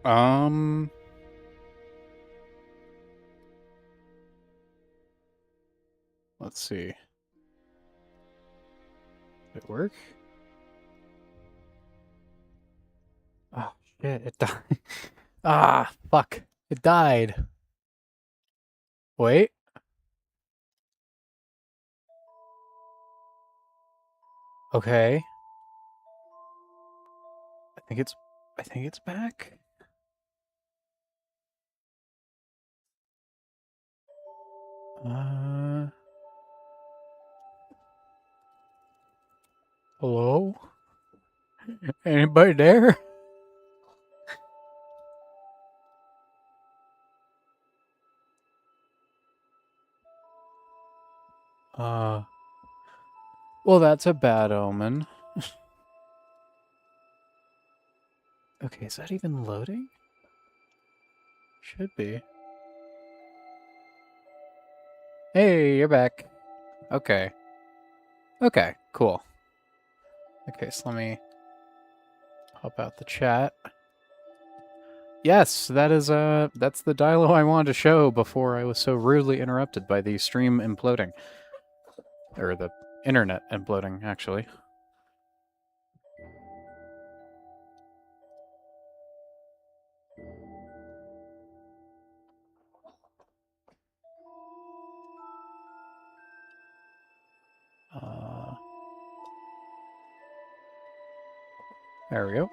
Um, let's see. Did it work? Oh, shit, it died. Ah, fuck. It died. Wait. Okay. I think it's I think it's back. Uh Hello? Anybody there? Uh well, that's a bad omen. Okay, is that even loading? Should be. Hey, you're back. Okay. Okay, cool. Okay, so let me pop out the chat. Yes, that's the dialogue I wanted to show before I was so rudely interrupted by the stream imploding. Or the internet imploding, actually. Uh, there we go.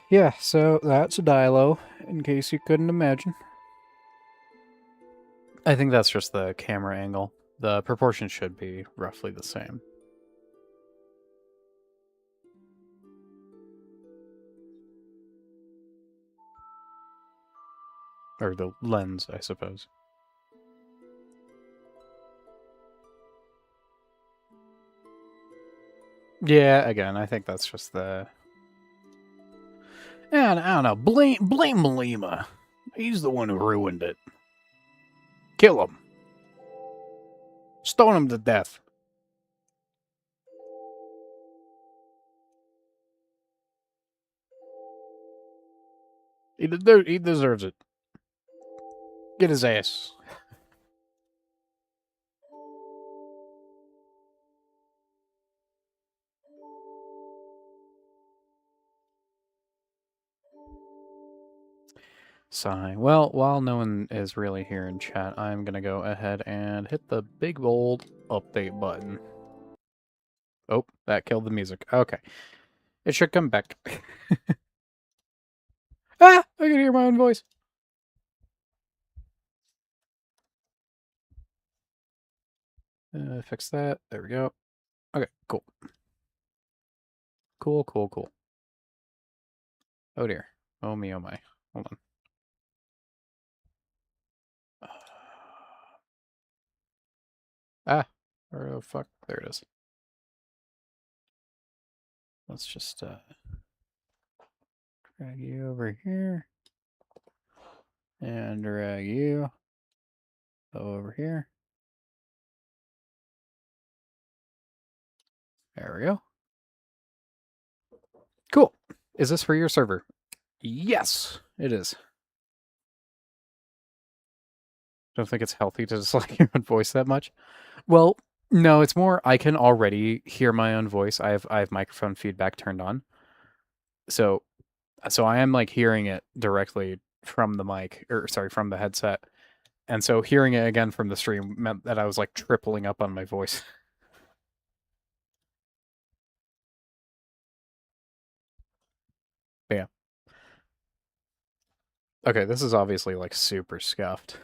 Yeah, so that's a dialo, in case you couldn't imagine. I think that's just the camera angle. The proportions should be roughly the same. Or the lens, I suppose. Yeah, again, I think that's just the... And I don't know, blame Lima. He's the one who ruined it. Kill him. Stone him to death. He deserves it. Get his ass. Sigh. Well, while no one is really here in chat, I'm gonna go ahead and hit the big old update button. Oh, that killed the music. Okay. It should come back. Ah! I can hear my own voice. Fix that. There we go. Okay, cool. Cool. Oh dear. Oh me, oh my. Hold on. Ah! Where the fuck? There it is. Let's just drag you over here. And drag you over here. There we go. Cool. Is this for your server? Yes, it is. Don't think it's healthy to dislike your own voice that much. Well, no, it's more I can already hear my own voice. I have microphone feedback turned on. So I am like hearing it directly from the mic, or sorry, from the headset. And so hearing it again from the stream meant that I was like tripling up on my voice. But yeah. Okay, this is obviously like super scuffed.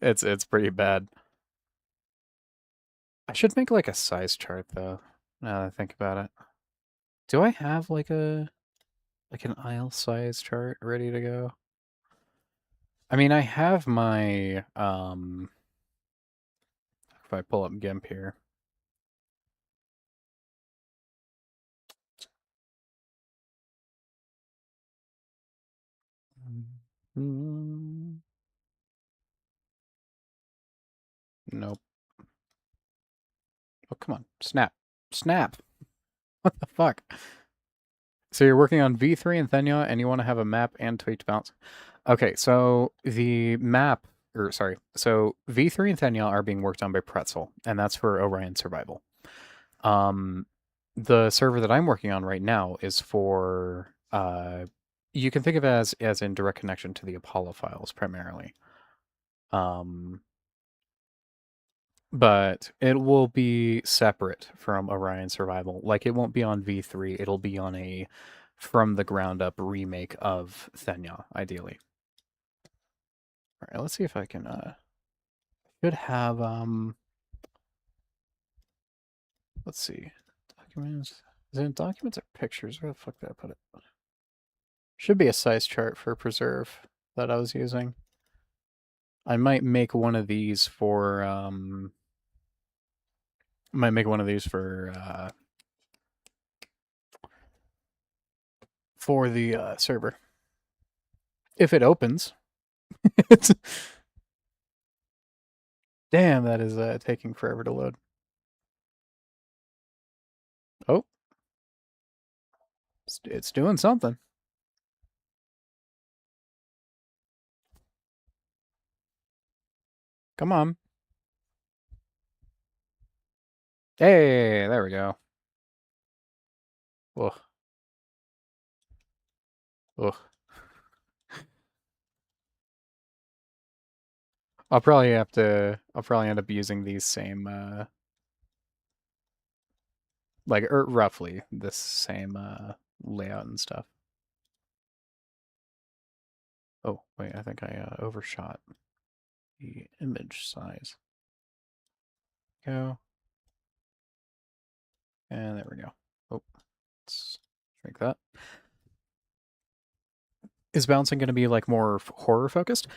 It's pretty bad. I should make like a size chart though, now that I think about it. Do I have like an aisle size chart ready to go? I mean, I have my if I pull up GIMP here. Nope. Oh, come on. Snap. Snap. What the fuck? So you're working on V3 and Thenya, and you want to have a map and tweaked balance. Okay, so the map, or sorry, so V3 and Thenya are being worked on by Pretzel, and that's for Orion Survival. Um, the server that I'm working on right now is for you can think of it as in direct connection to the Apollo files primarily. Um, but it will be separate from Orion Survival. Like it won't be on V3, it'll be on a from the ground up remake of Thenya, ideally. All right, let's see if I can should have let's see. Documents. Is it in documents or pictures? Where the fuck did I put it? Should be a size chart for preserve that I was using. I might make one of these for might make one of these for the server. If it opens. Damn, that is taking forever to load. Oh. It's doing something. Come on. Hey, there we go. Ugh. Ugh. I'll probably end up using these same like roughly this same layout and stuff. Oh, wait, I think I overshot the image size. Go. And there we go. Oh, let's shrink that. Is bouncing going to be like more horror focused?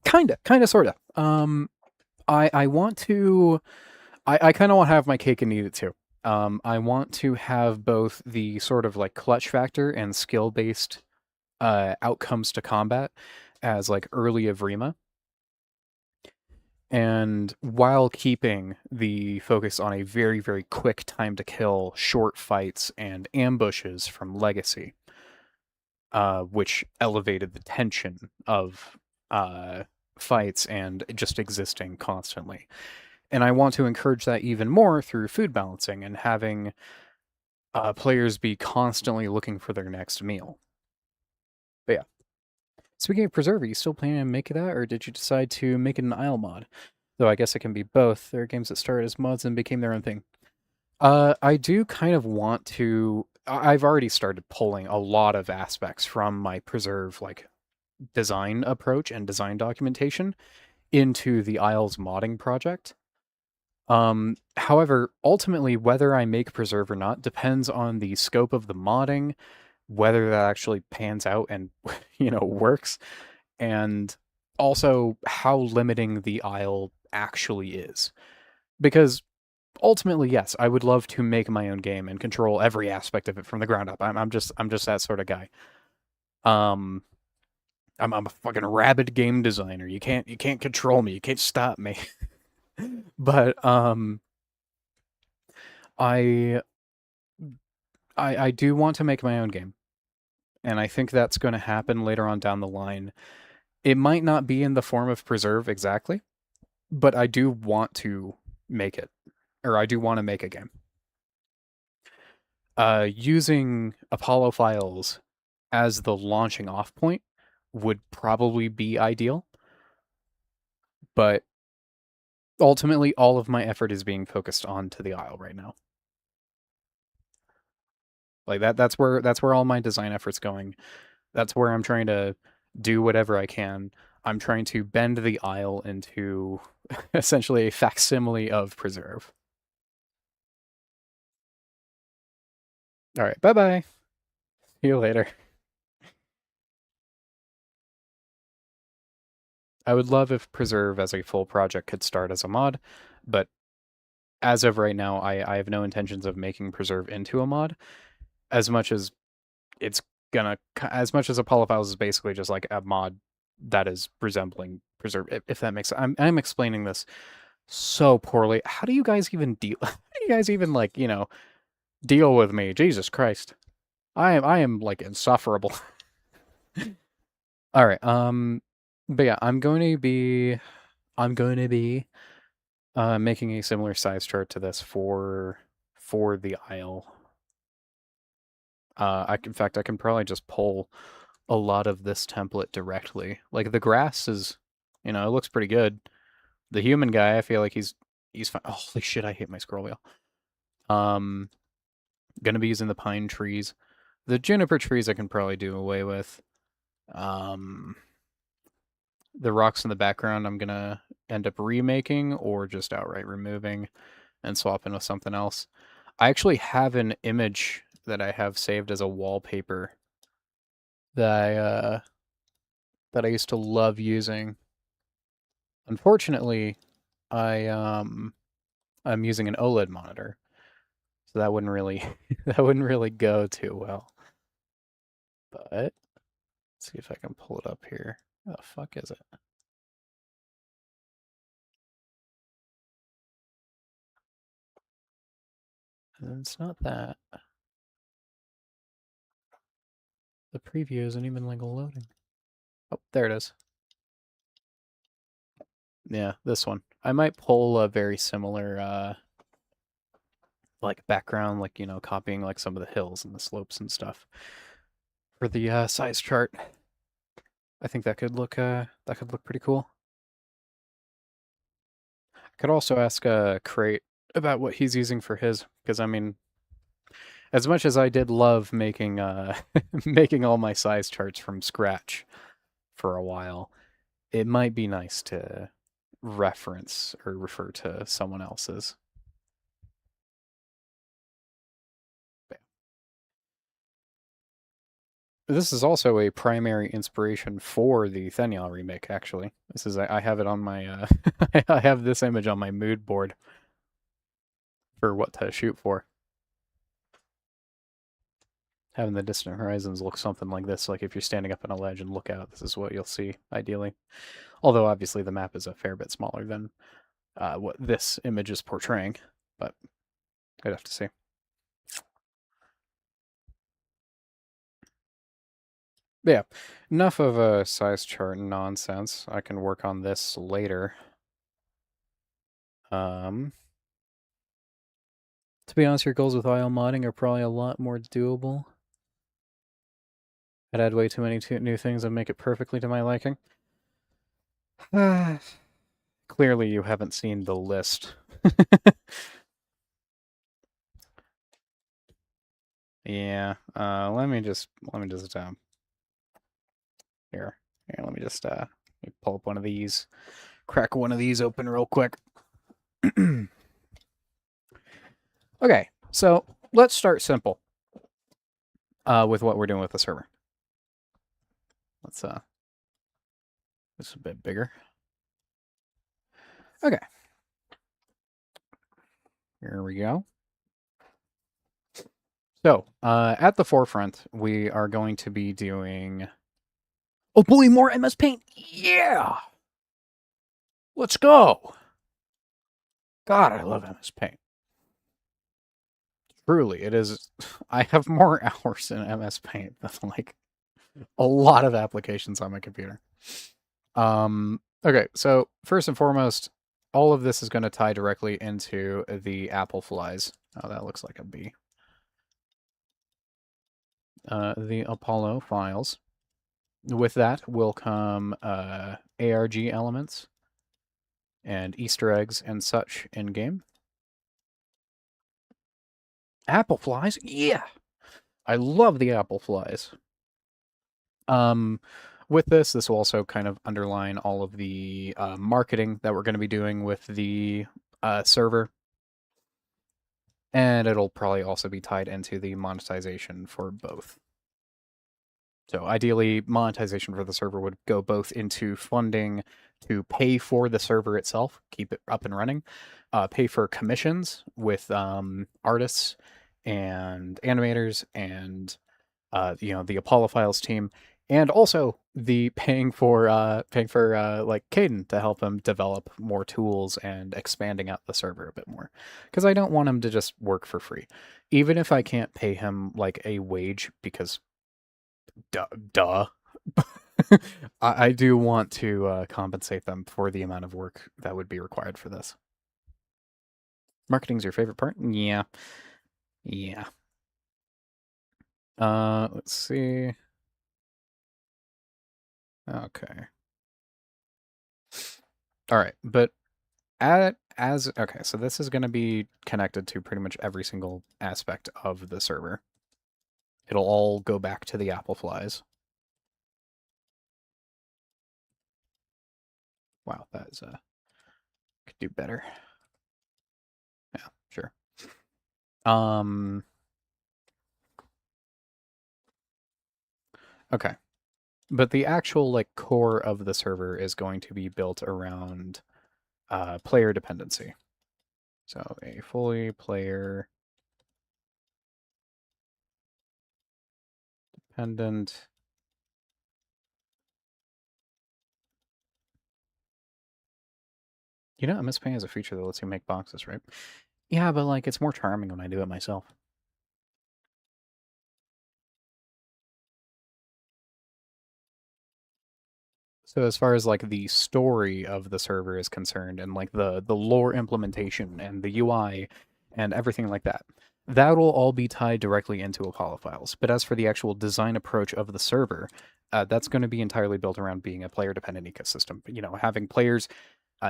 Kinda, sorta. I want to. I kind of want to have my cake and eat it too. I want to have both the sort of like clutch factor and skill based outcomes to combat as like early Evrima, and while keeping the focus on a very, very quick time to kill, short fights, and ambushes from Legacy, which elevated the tension of fights and just existing constantly. And I want to encourage that even more through food balancing and having players be constantly looking for their next meal. But yeah. Speaking of Preserve, are you still planning to make that, or did you decide to make it an Isle mod? Though I guess it can be both. There are games that started as mods and became their own thing. I do kind of want to. I've already started pulling a lot of aspects from my Preserve like design approach and design documentation into the Isles modding project. However, ultimately, whether I make Preserve or not depends on the scope of the modding, whether that actually pans out and works, and also how limiting the Isle actually is. Because ultimately, yes, I would love to make my own game and control every aspect of it from the ground up. I'm just that sort of guy. I'm a fucking rabid game designer. You can't control me. You can't stop me. But I do want to make my own game, and I think that's going to happen later on down the line. It might not be in the form of Preserve exactly, but I do want to make it, or I do want to make a game. Using Apollo files as the launching off point would probably be ideal, but ultimately all of my effort is being focused onto the Isle right now. Like that's where all my design efforts going. That's where I'm trying to do whatever I can. I'm trying to bend the Isle into essentially a facsimile of Preserve. All right, bye-bye. See you later. I would love if Preserve as a full project could start as a mod, but as of right now, I have no intentions of making Preserve into a mod, as much as as much as Apollo Files is basically just like a mod that is resembling Preserve, if that makes sense. I'm explaining this so poorly. How do you guys even deal? How do you guys even deal with me? Jesus Christ. I am like insufferable. All right. But yeah, I'm going to be making a similar size chart to this for the aisle. In fact, I can probably just pull a lot of this template directly. Like the grass is, it looks pretty good. The human guy, I feel like he's fine. Oh, holy shit, I hate my scroll wheel. Um, gonna be using the pine trees. The juniper trees I can probably do away with. Um, the rocks in the background I'm gonna end up remaking or just outright removing and swapping with something else. I actually have an image that I have saved as a wallpaper that I used to love using. Unfortunately, I'm using an OLED monitor, so that wouldn't really that wouldn't really go too well. But let's see if I can pull it up here. Where the fuck is it? And it's not that. The preview isn't even like loading. Oh, there it is. Yeah, this one. I might pull a very similar like background, like copying like some of the hills and the slopes and stuff for the size chart. I think that could look pretty cool. I could also ask Crate about what he's using for his, because I mean, as much as I did love making making all my size charts from scratch for a while, it might be nice to reference or refer to someone else's. This is also a primary inspiration for the Thenial remake, actually. I have it on my I have this image on my mood board for what to shoot for. Having the distant horizons look something like this, like if you're standing up on a ledge and look out, this is what you'll see, ideally. Although obviously the map is a fair bit smaller than what this image is portraying, but I'd have to see. But yeah, enough of a size chart nonsense. I can work on this later. To be honest, your goals with IL modding are probably a lot more doable. I'd add way too many new things and make it perfectly to my liking. Clearly, you haven't seen the list. Yeah. Let me just here. Let me just pull up one of these, crack one of these open real quick. Okay, so let's start simple with what we're doing with the server. Let's this is a bit bigger. Okay. Here we go. So, at the forefront, we are going to be doing... Oh boy, more MS Paint! Yeah! Let's go! God, I love MS Paint. Truly, it is... I have more hours in MS Paint than, like, a lot of applications on my computer. Okay, so first and foremost, all of this is going to tie directly into the apple flies. Oh, that looks like a bee. The Apollo files. With that will come ARG elements and Easter eggs and such in-game. Apple flies? Yeah! I love the apple flies. With this will also kind of underline all of the marketing that we're going to be doing with the server. And it'll probably also be tied into the monetization for both. So ideally, monetization for the server would go both into funding to pay for the server itself, keep it up and running, pay for commissions with artists and animators and the Apollo Files team, And also the paying for like Caden to help him develop more tools and expanding out the server a bit more. Because I don't want him to just work for free. Even if I can't pay him like a wage, because duh. I do want to compensate them for the amount of work that would be required for this. Marketing's your favorite part? Yeah. Yeah. Let's see. Okay. All right, but as okay, so this is going to be connected to pretty much every single aspect of the server. It'll all go back to the apple flies. Wow, that is could do better. Yeah, sure. Um, okay. But the actual like core of the server is going to be built around player dependency. So a fully player dependent. You know, MS Paint has a feature that lets you make boxes, right? Yeah, but like it's more charming when I do it myself. So as far as like the story of the server is concerned and like the lore implementation and the UI and everything like that, that will all be tied directly into Apollo files. But as for the actual design approach of the server, that's going to be entirely built around being a player dependent ecosystem. You know, having players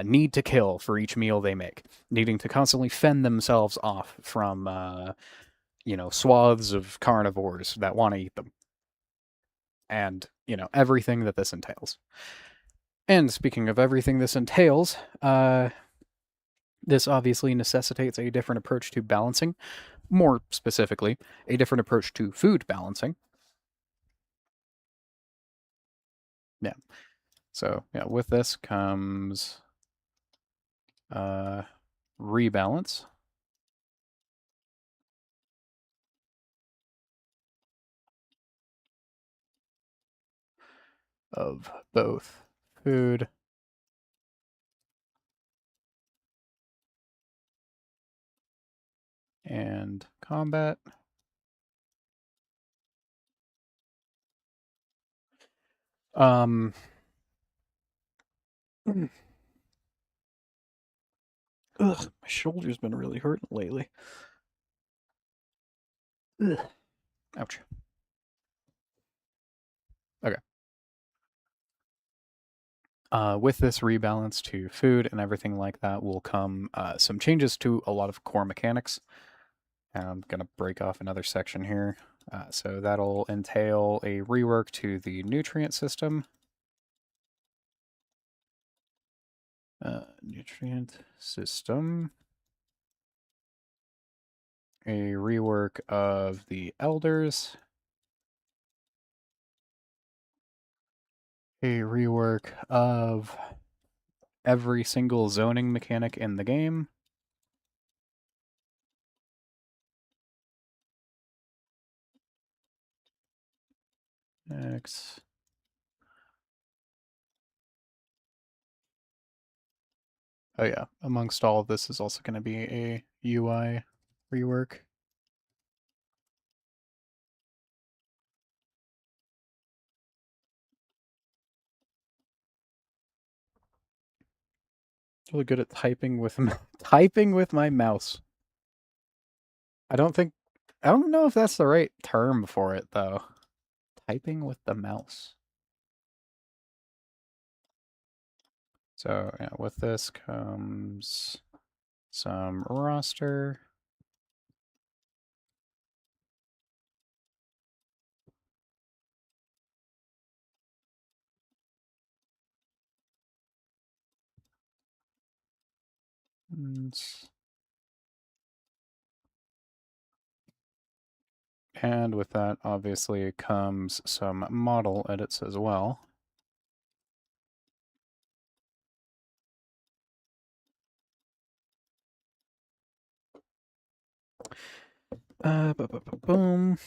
need to kill for each meal they make, needing to constantly fend themselves off from you know, swaths of carnivores that want to eat them, and you know everything that this entails. And speaking of everything this entails, this obviously necessitates a different approach to balancing, more specifically, a different approach to food balancing. Yeah. So, yeah, with this comes uh, rebalance of both food and combat. Um, ugh, my shoulder's been really hurting lately. Ugh. Ouch. Okay. With this rebalance to food and everything like that will come some changes to a lot of core mechanics. And I'm going to break off another section here. So that'll entail a rework to the nutrient system. Nutrient system. A rework of the elders. A rework of every single zoning mechanic in the game. Next. Oh yeah, amongst all of this is also going to be a UI rework. Really good at typing with typing with my mouse. I don't think I don't know if that's the right term for it though. Typing with the mouse. So yeah, with this comes some roster. And with that, obviously, comes some model edits as well. Boom.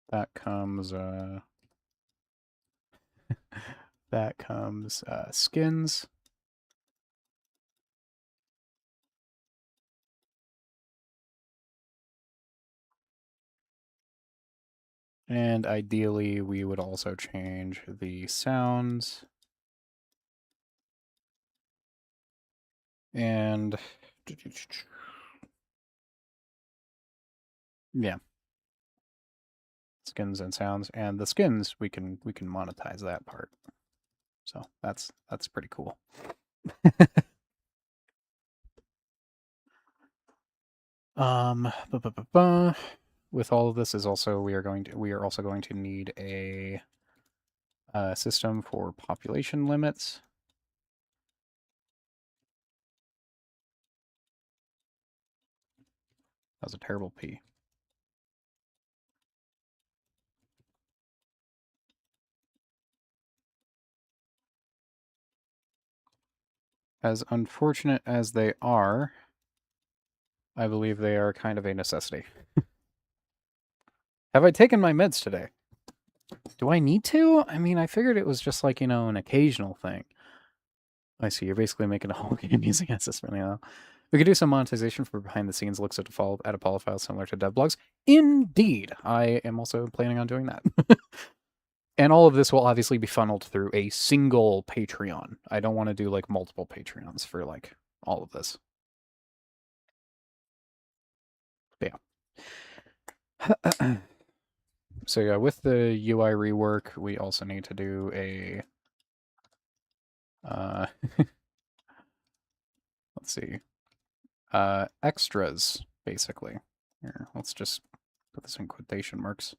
That comes that comes skins. And ideally, we would also change the sounds. And yeah, skins and sounds. And the skins, we can monetize that part. So that's pretty cool. With all of this is also we are also going to need a system for population limits. That was a terrible P. As unfortunate as they are, I believe they are kind of a necessity. Have I taken my meds today? Do I need to? I mean, I figured it was just like, an occasional thing. I see. You're basically making a whole game using SSM now. We could do some monetization for behind-the-scenes looks at a Apollo file similar to dev blogs. Indeed! I am also planning on doing that. And all of this will obviously be funneled through a single Patreon. I don't want to do, like, multiple Patreons for, like, all of this. But yeah. So yeah, with the UI rework, we also need to do a... let's see. Extras, basically. Here, let's just put this in quotation marks.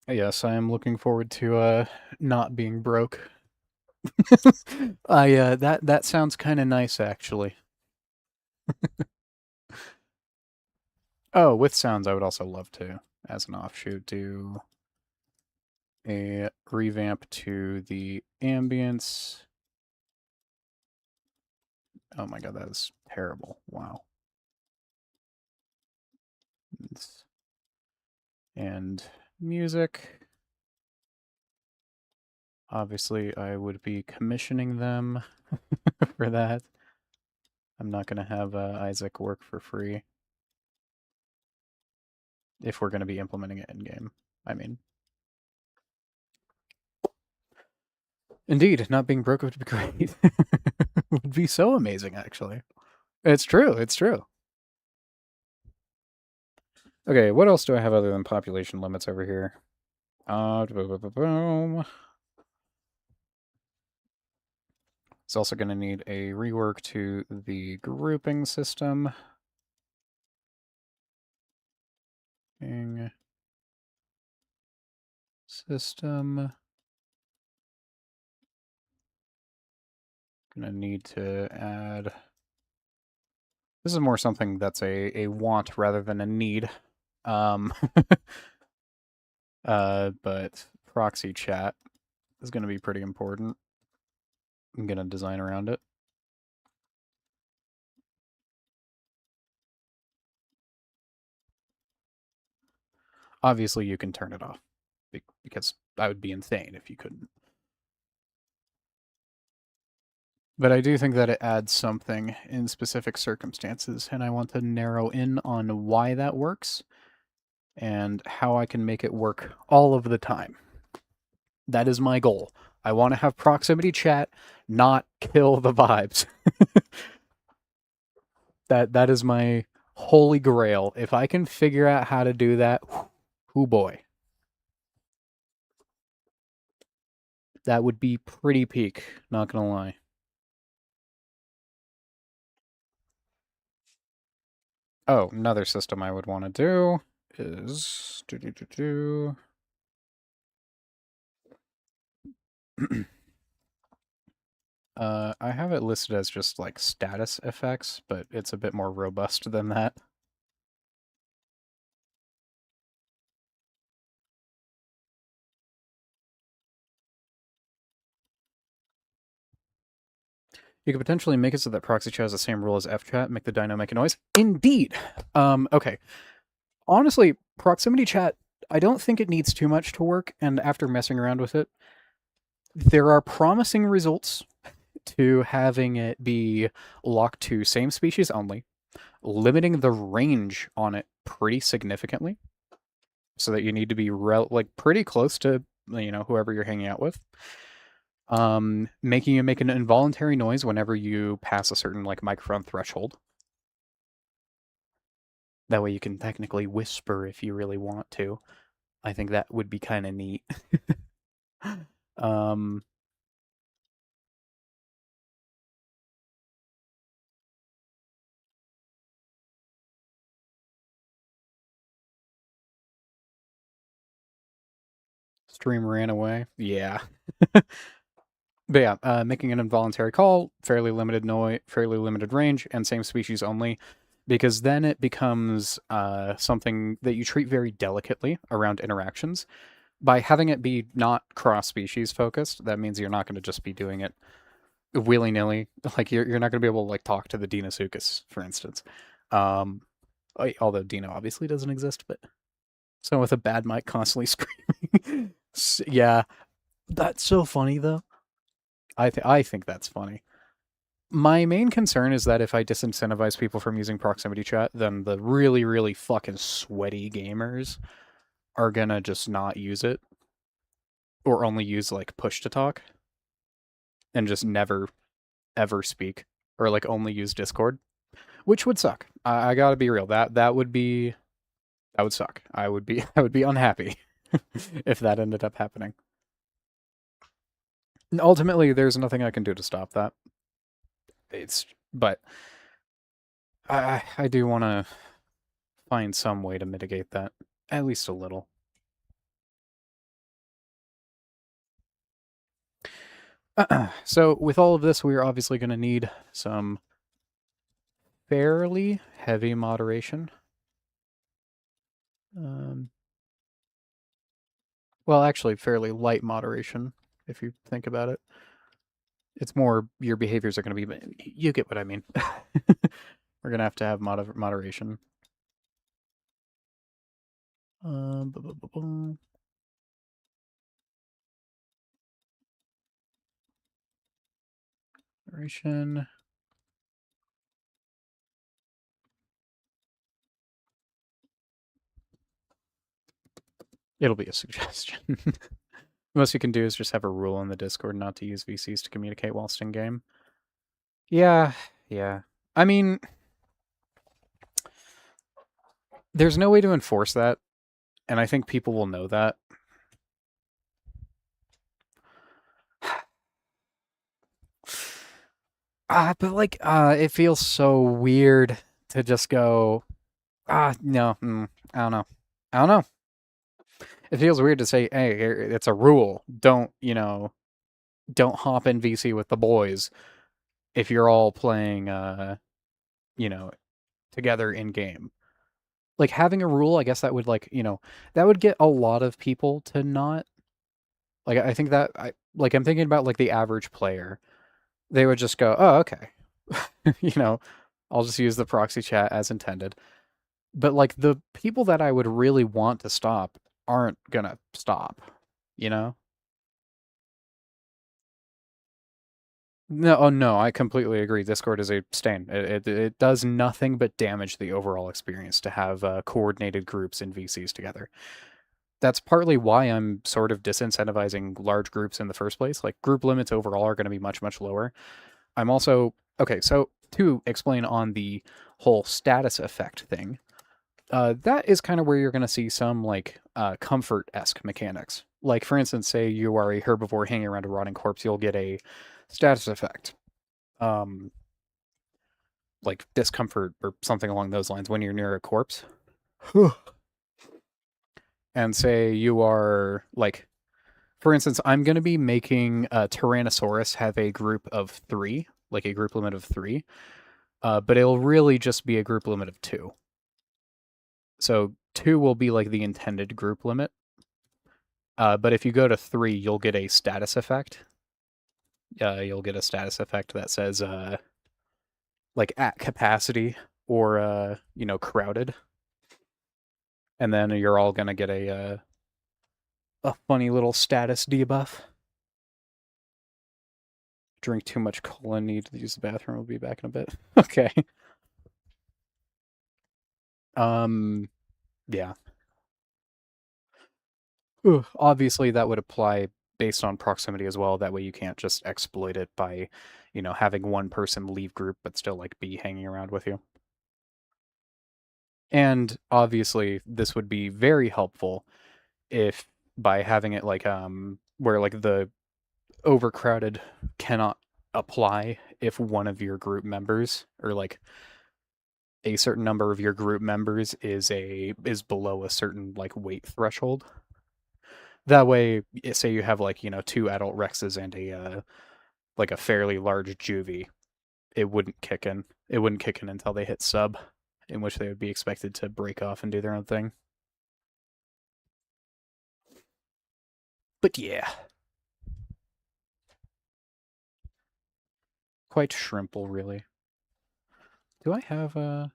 Yes, I am looking forward to not being broke. That sounds kind of nice actually. Oh, with sounds I would also love to, as an offshoot, do a revamp to the ambience. Oh my god, that is terrible. Wow. And music. Obviously, I would be commissioning them for that. I'm not going to have Isaac work for free. If we're going to be implementing it in-game, I mean. Indeed, not being broke would be great. Would be so amazing, actually. It's true, it's true. Okay, what else do I have other than population limits over here? It's also going to need a rework to the grouping system. System. Gonna need to add... This is more something that's a want rather than a need. But proxy chat is going to be pretty important. I'm going to design around it. Obviously, you can turn it off, because I would be insane if you couldn't. But I do think that it adds something in specific circumstances, and I want to narrow in on why that works and how I can make it work all of the time. That is my goal. I want to have proximity chat, not kill the vibes. That is my holy grail. If I can figure out how to do that, oh boy. That would be pretty peak, not gonna lie. Oh, another system I would want to do is... I have it listed as just like status effects, but it's a bit more robust than that. You could potentially make it so that proxy chat has the same rule as fchat, make the dino make a noise. Indeed. Okay. Honestly, proximity chat, I don't think it needs too much to work, and after messing around with it, there are promising results to having it be locked to same species only, limiting the range on it pretty significantly, so that you need to be pretty close to whoever you're hanging out with. Making you make an involuntary noise whenever you pass a certain like microphone threshold. That way you can technically whisper if you really want to. I think that would be kind of neat. um, Stream ran away. Yeah. But yeah, making an involuntary call, fairly limited noise, fairly limited range, and same species only, because then it becomes something that you treat very delicately around interactions. By having it be not cross-species focused, that means you're not going to just be doing it willy-nilly. Like you're not going to be able to like talk to the Deinosuchus, for instance. Um, although Dino obviously doesn't exist, but someone with a bad mic constantly screaming. Yeah, that's so funny though. I think that's funny. My main concern is that if I disincentivize people from using proximity chat, then the really, really fucking sweaty gamers are gonna just not use it. Or only use like push to talk. And just never, ever speak. Or like only use Discord. Which would suck. I gotta be real. That would suck. I would be I would be unhappy if that ended up happening. And ultimately, there's nothing I can do to stop that. But I do want to find some way to mitigate that, at least a little. So with all of this, we are obviously going to need some fairly heavy moderation. Well, actually, fairly light moderation, if you think about it. It's more your behaviors are going to be. You get what I mean. We're going to have moderation. Moderation. It'll be a suggestion. The most you can do is just have a rule in the Discord not to use VCs to communicate whilst in game. Yeah. I mean, there's no way to enforce that, and I think people will know that. But like, it feels so weird to just go, no, I don't know. It feels weird to say, hey, it's a rule. Don't hop in VC with the boys if you're all playing, together in game. Like having a rule, I guess that would that would get a lot of people to not like. I think that I'm thinking about like the average player. They would just go, oh, okay, I'll just use the proxy chat as intended. But like the people that I would really want to stop aren't gonna stop, you know? No, oh no, I completely agree. Discord is a stain. It does nothing but damage the overall experience to have coordinated groups in VCs together. That's partly why I'm sort of disincentivizing large groups in the first place. Like group limits overall are going to be much, much lower. I'm also okay. So to explain on the whole status effect thing, that is kind of where you're going to see some like comfort-esque mechanics. Like for instance, say you are a herbivore hanging around a rotting corpse, you'll get a status effect, like discomfort or something along those lines when you're near a corpse. And say you are like, for instance, I'm going to be making a Tyrannosaurus have a group of 3, like a group limit of 3, but it'll really just be a group limit of 2. So 2 will be like the intended group limit. But if you go to 3, you'll get a status effect. you'll get a status effect that says like at capacity or crowded, and then you're all gonna get a funny little status debuff. Drink too much cola, need to use the bathroom. We'll be back in a bit. Okay. Yeah. Ugh. Obviously, that would apply based on proximity as well. That way, you can't just exploit it by, having one person leave group but still like be hanging around with you. And obviously, this would be very helpful if by having it like where like the overcrowded cannot apply if one of your group members or like a certain number of your group members is below a certain like weight threshold. That way, say you have like, two adult Rexes and a like a fairly large juvie, it wouldn't kick in. It wouldn't kick in until they hit sub, in which they would be expected to break off and do their own thing. But yeah, quite shrimple, really. Do I have a?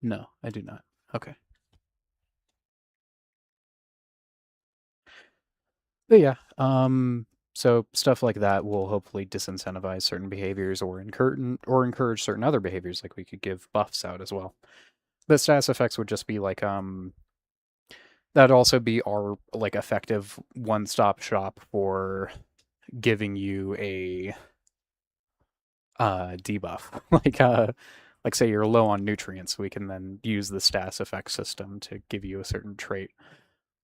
No, I do not. Okay. But yeah, so stuff like that will hopefully disincentivize certain behaviors or encourage certain other behaviors. Like we could give buffs out as well. But status effects would just be like that'd also be our like effective one-stop shop for giving you a debuff. Like say you're low on nutrients, we can then use the status effect system to give you a certain trait.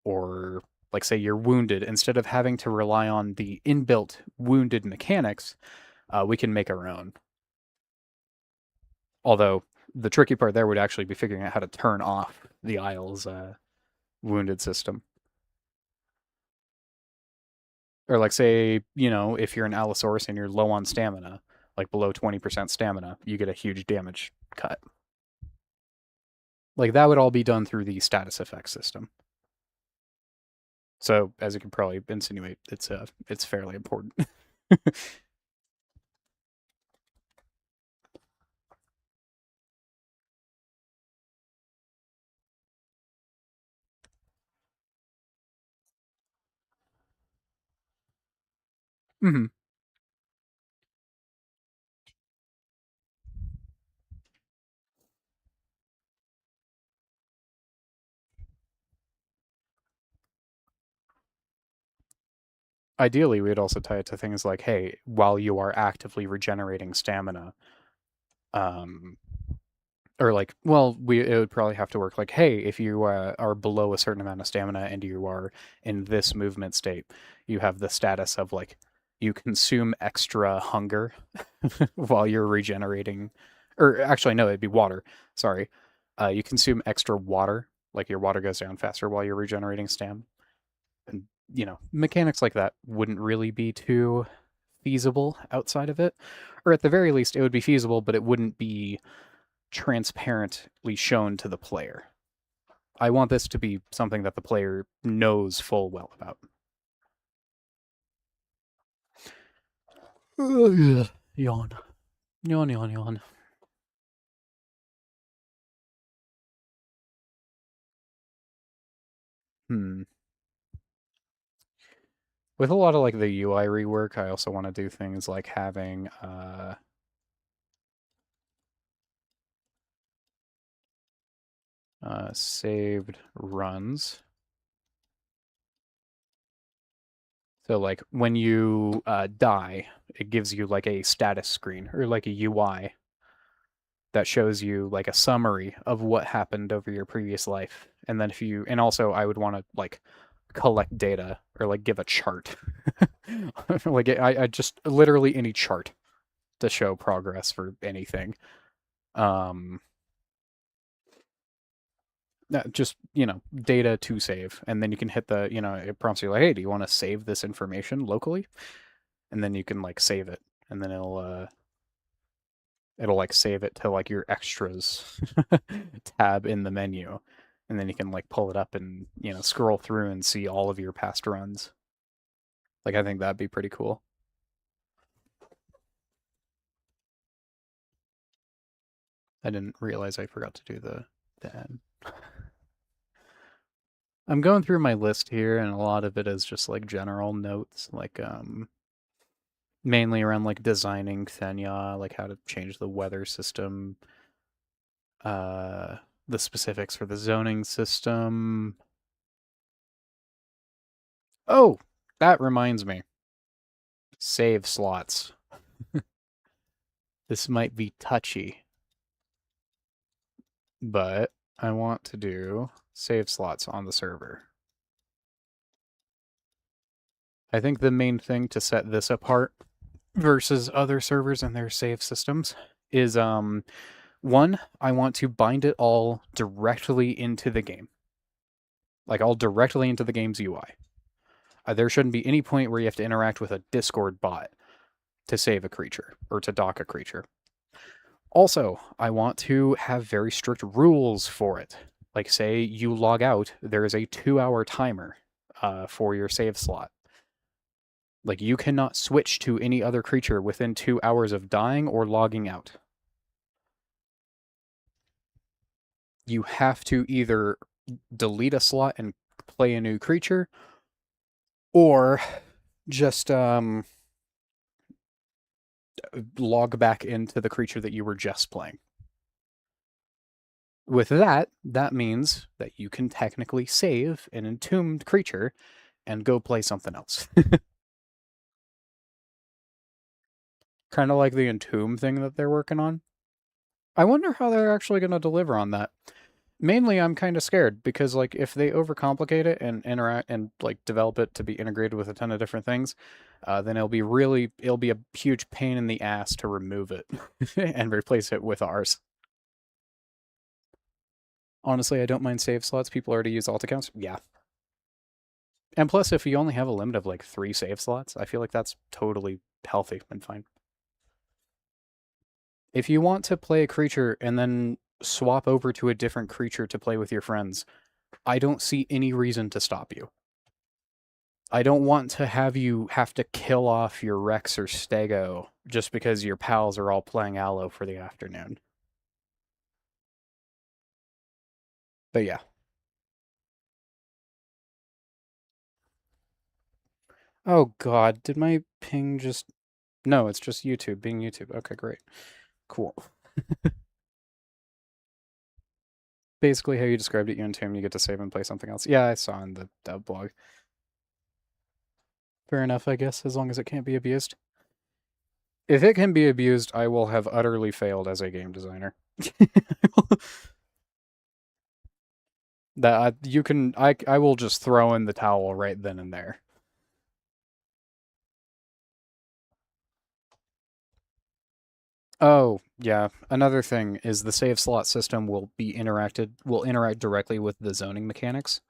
Or like say you're wounded, instead of having to rely on the inbuilt wounded mechanics, we can make our own. Although the tricky part there would actually be figuring out how to turn off the Isle's wounded system. Or like say, if you're an Allosaurus and you're low on stamina, like below 20% stamina, you get a huge damage cut. Like that would all be done through the status effect system. So as you can probably insinuate, it's fairly important. Hmm. Ideally, we'd also tie it to things like, hey, while you are actively regenerating stamina, um, or like, well, it would probably have to work like, hey, if you are below a certain amount of stamina and you are in this movement state, you have the status of like you consume extra hunger while you're regenerating, or actually, no, it'd be water. Sorry, you consume extra water, like your water goes down faster while you're regenerating stam, and mechanics like that wouldn't really be too feasible outside of it, or at the very least, it would be feasible, but it wouldn't be transparently shown to the player. I want this to be something that the player knows full well about. Yawn. Yawn, yawn, yawn. Hmm. With a lot of like the UI rework, I also want to do things like having saved runs. So like when you die, it gives you like a status screen or like a UI that shows you like a summary of what happened over your previous life. And then and also I would want to like collect data or like give a chart. Like I just literally any chart to show progress for anything. Um, just data to save, and then you can hit it prompts you like, hey, do you want to save this information locally? And then you can like save it, and then it'll like save it to like your extras tab in the menu, and then you can like pull it up and scroll through and see all of your past runs. Like, I think that'd be pretty cool. I didn't realize I forgot to do the end. I'm going through my list here, and a lot of it is just like general notes, like mainly around like designing Thenya, like how to change the weather system, uh, the specifics for the zoning system. Oh, that reminds me. Save slots. This might be touchy, but I want to do save slots on the server. I think the main thing to set this apart versus other servers and their save systems is one, I want to bind it all directly into the game. Like all directly into the game's UI. There shouldn't be any point where you have to interact with a Discord bot to save a creature or to dock a creature. Also, I want to have very strict rules for it. Like, say you log out, there is a 2-hour timer for your save slot. Like, you cannot switch to any other creature within 2 hours of dying or logging out. You have to either delete a slot and play a new creature, or just log back into the creature that you were just playing. With that, that means that you can technically save an entombed creature and go play something else. Kind of like the entomb thing that they're working on. I wonder how they're actually going to deliver on that. Mainly, I'm kind of scared because, like, if they overcomplicate it and interact and like develop it to be integrated with a ton of different things, then it'll be a huge pain in the ass to remove it and replace it with ours. Honestly, I don't mind save slots. People already use alt accounts. Yeah. And plus, if you only have a limit of like 3 save slots, I feel like that's totally healthy and fine. If you want to play a creature and then swap over to a different creature to play with your friends, I don't see any reason to stop you. I don't want to have you have to kill off your Rex or Stego just because your pals are all playing Aloe for the afternoon. But yeah. Oh god, did my ping just... No, it's just YouTube being YouTube. Okay, great. Cool. Basically how you described it, you and Tim, you get to save and play something else. Yeah, I saw in the dev blog. Fair enough, I guess, as long as it can't be abused. If it can be abused, I will have utterly failed as a game designer. That you can, I will just throw in the towel right then and there. Oh, yeah. Another thing is the save slot system will interact directly with the zoning mechanics.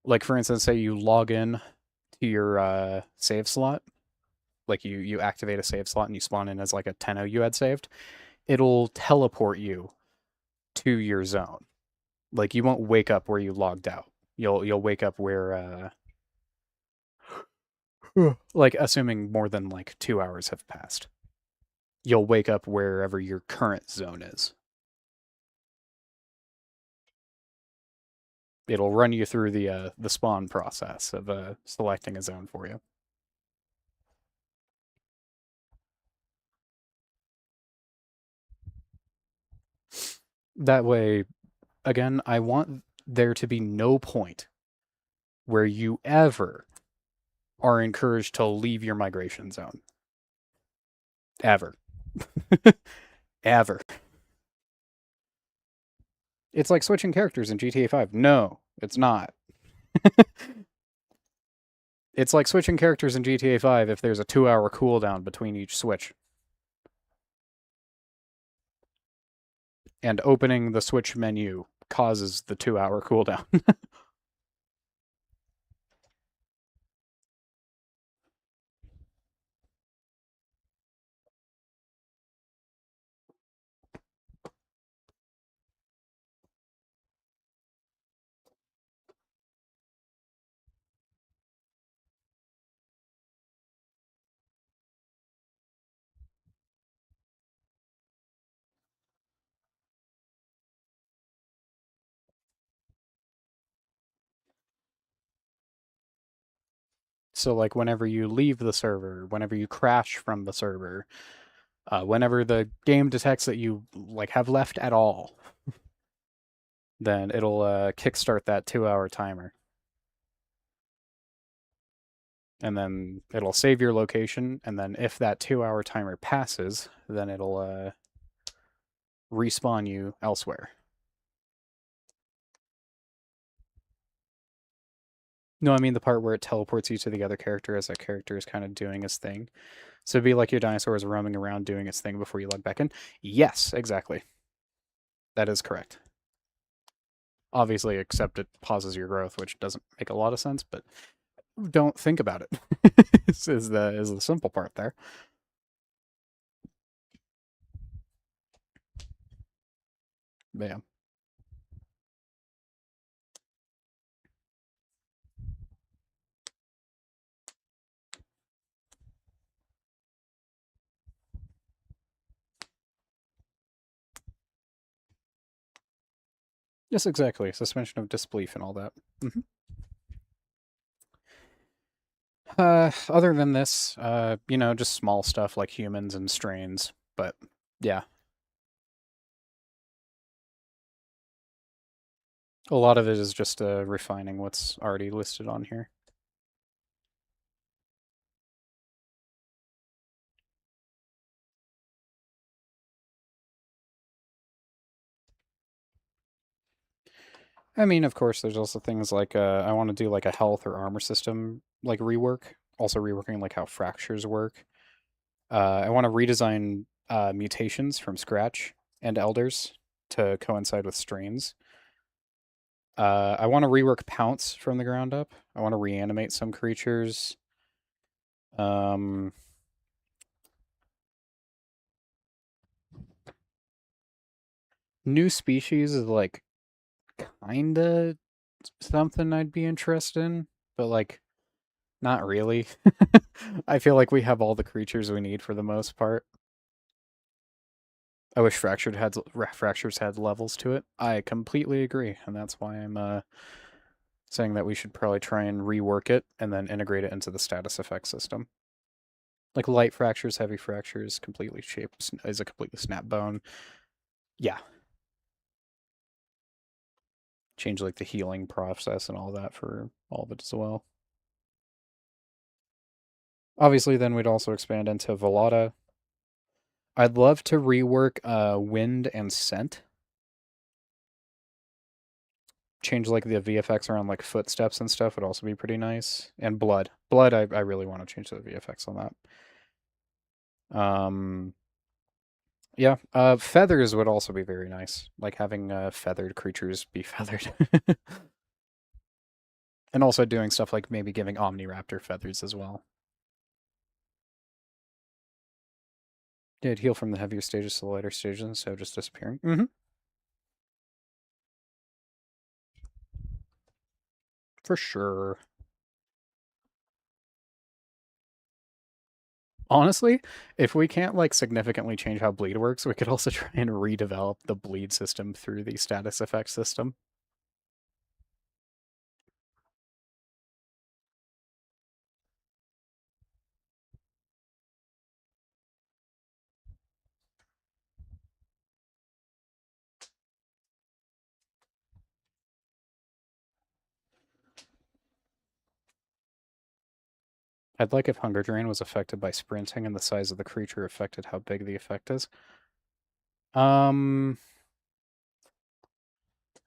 Like for instance, say you log in to your save slot, like you activate a save slot and you spawn in as like a 10 you had saved, it'll teleport you to your zone. Like you won't wake up where you logged out. You'll wake up where like assuming more than like 2 hours have passed. You'll wake up wherever your current zone is. It'll run you through the spawn process of selecting a zone for you. That way, again, I want there to be no point where you ever are encouraged to leave your migration zone. Ever. Ever. It's like switching characters in GTA 5. No, it's not. It's like switching characters in GTA 5 if there's a 2-hour cooldown between each switch. And opening the Switch menu causes the 2-hour cooldown. So like whenever you leave the server, whenever you crash from the server, whenever the game detects that you like have left at all, then it'll kickstart that 2 hour timer. And then it'll save your location, and then if that 2 hour timer passes, then it'll respawn you elsewhere. No, I mean the part where it teleports you to the other character as that character is kind of doing his thing. So it'd be like your dinosaur is roaming around doing its thing before you log back in. Yes, exactly. That is correct. Obviously, except it pauses your growth, which doesn't make a lot of sense, but don't think about it. is the simple part there. But yeah. Yes, exactly. Suspension of disbelief and all that. Mm-hmm. Other than this, just small stuff like humans and strains. But yeah, a lot of it is just refining what's already listed on here. I mean, of course, there's also things like I want to do like a health or armor system like rework. Also reworking like how fractures work. I want to redesign mutations from scratch and elders to coincide with strains. I want to rework pounce from the ground up. I want to reanimate some creatures. Um, New species is like kinda something I'd be interested in, but like not really. I feel like we have all the creatures we need for the most part. I wish fractures had levels to it. I completely agree, and that's why I'm saying that we should probably try and rework it and then integrate it into the status effect system. Like light fractures, heavy fractures, completely shaped is a completely snap bone. Yeah, change like the healing process and all that for all of it as well. Obviously, then we'd also expand into Velata. I'd love to rework wind and scent. Change like the VFX around like footsteps and stuff would also be pretty nice. And blood. Blood, I really want to change the VFX on that. Yeah, feathers would also be very nice. Like having feathered creatures be feathered. And also doing stuff like maybe giving Omniraptor feathers as well. Yeah, it'd heal from the heavier stages to the lighter stages instead of just disappearing. Mm-hmm. For sure. Honestly, if we can't like significantly change how bleed works, we could also try and redevelop the bleed system through the status effect system. I'd like if Hunger Drain was affected by sprinting and the size of the creature affected how big the effect is. Um,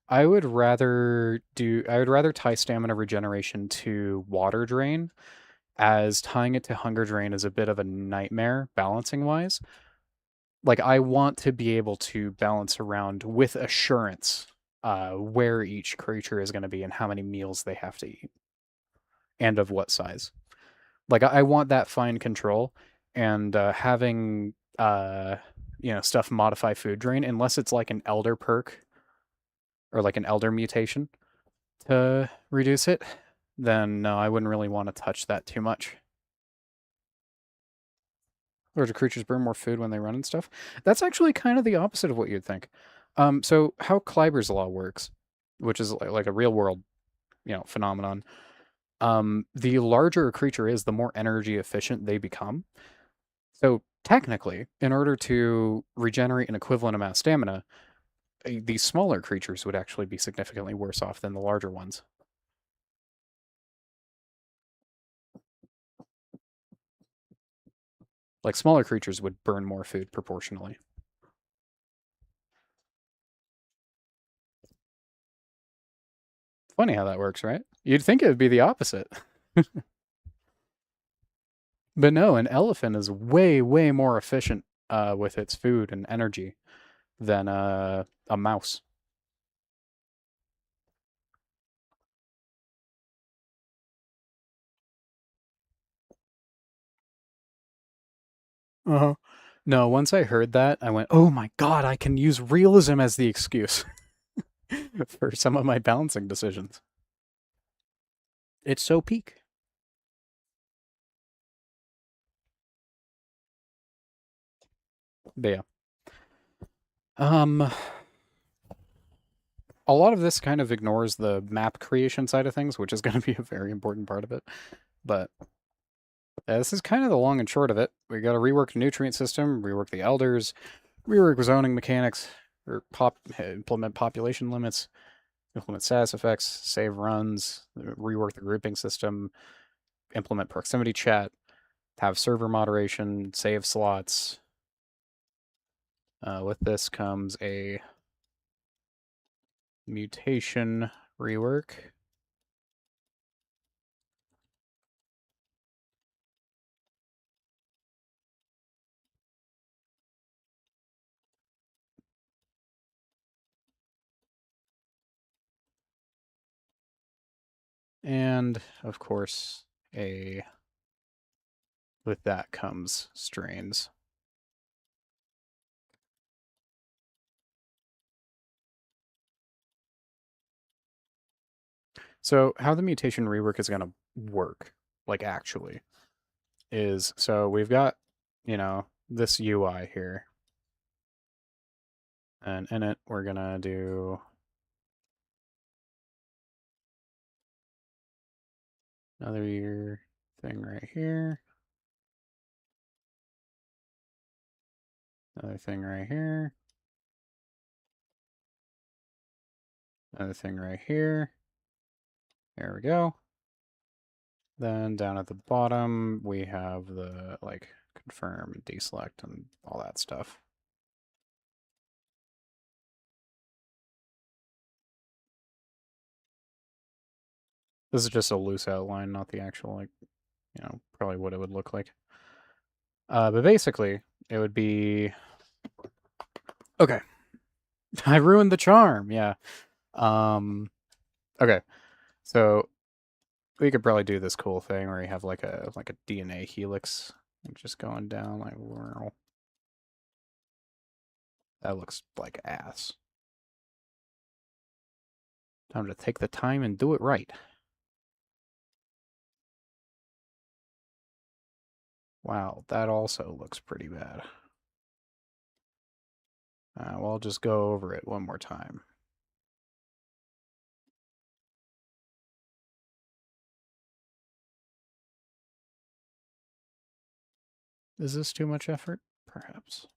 I would rather tie stamina regeneration to Water Drain, as tying it to Hunger Drain is a bit of a nightmare balancing wise. Like I want to be able to balance around with assurance where each creature is going to be and how many meals they have to eat and of what size. Like I want that fine control, and having stuff modify food drain unless it's like an elder perk or like an elder mutation to reduce it, then no, I wouldn't really want to touch that too much. Or do creatures burn more food when they run and stuff? That's actually kind of the opposite of what you'd think. So how Kleiber's law works, which is like a real world, phenomenon. The larger a creature is, the more energy efficient they become. So technically, in order to regenerate an equivalent amount of stamina, these smaller creatures would actually be significantly worse off than the larger ones. Like smaller creatures would burn more food proportionally. Funny how that works, right? You'd think it would be the opposite. But no, an elephant is way, way more efficient with its food and energy than a mouse. Uh-huh. No, once I heard that, I went, oh my God, I can use realism as the excuse for some of my balancing decisions. It's so peak. But yeah. Um, a lot of this kind of ignores the map creation side of things, which is going to be a very important part of it. But this is kind of the long and short of it. We got to rework the nutrient system, rework the elders, rework zoning mechanics, or implement population limits, implement status effects, save runs, rework the grouping system, implement proximity chat, have server moderation, save slots. With this comes a mutation rework. And of course, a with that comes strains. So how the mutation rework is going to work, like actually, is so we've got, this UI here. And in it, we're going to do another year thing right here. Another thing right here. Another thing right here. There we go. Then down at the bottom, we have the like confirm, deselect, and all that stuff. This is just a loose outline, not the actual, like, probably what it would look like. But basically, it would be... Okay. I ruined the charm, yeah. Okay. So we could probably do this cool thing where you have like a DNA helix just going down like, wow. That looks like ass. Time to take the time and do it right. Wow, that also looks pretty bad. Well, I'll just go over it one more time. Is this too much effort? Perhaps.